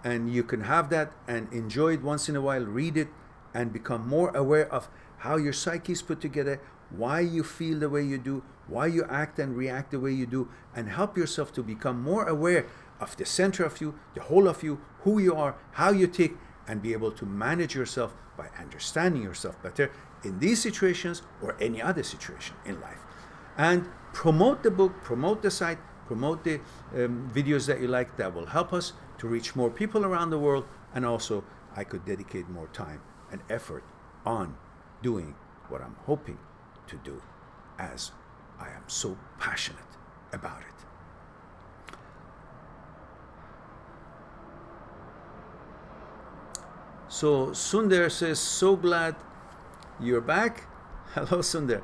And you can have that and enjoy it once in a while, read it, and become more aware of how your psyche is put together, why you feel the way you do, why you act and react the way you do, and help yourself to become more aware of the center of you, the whole of you, who you are, how you tick, and be able to manage yourself by understanding yourself better in these situations or any other situation in life. And promote the book, promote the site, promote the videos that you like. That will help us to reach more people around the world, and also I could dedicate more time and effort on doing what I'm hoping to do, as I am so passionate about it. So Sundar says, so glad you're back. Hello, Sundar.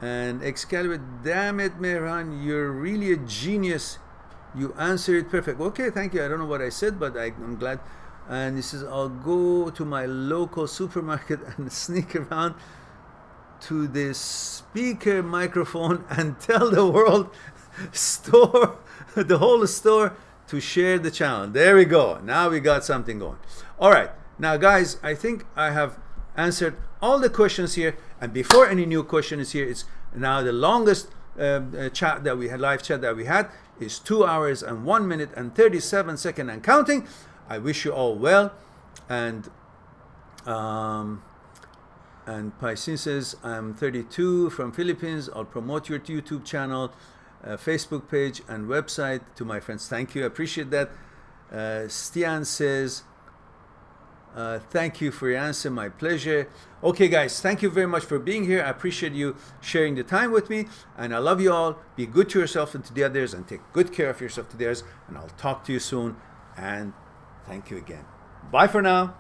And Excalibur, damn it, Mehran, you're really a genius. You answered it perfect. Okay, thank you. I don't know what I said, but I'm glad. And he says, I'll go to my local supermarket and sneak around to the speaker microphone and tell the world store, the whole store, to share the channel. There we go. Now we got something going. All right. Now, guys, I think I have answered all the questions here. And before any new question is here, it's now the longest chat that we had, live chat that we had, is 2 hours and 1 minute and 37 seconds and counting. I wish you all well. And Paisin says, I'm 32 from Philippines. I'll promote your YouTube channel, Facebook page, and website to my friends. Thank you. I appreciate that. Stian says, thank you for your answer. My pleasure. Okay, guys, thank you very much for being here. I appreciate you sharing the time with me, and I love you all. Be good to yourself and to the others, and take good care of yourself to the others, and I'll talk to you soon, and thank you again. Bye for now.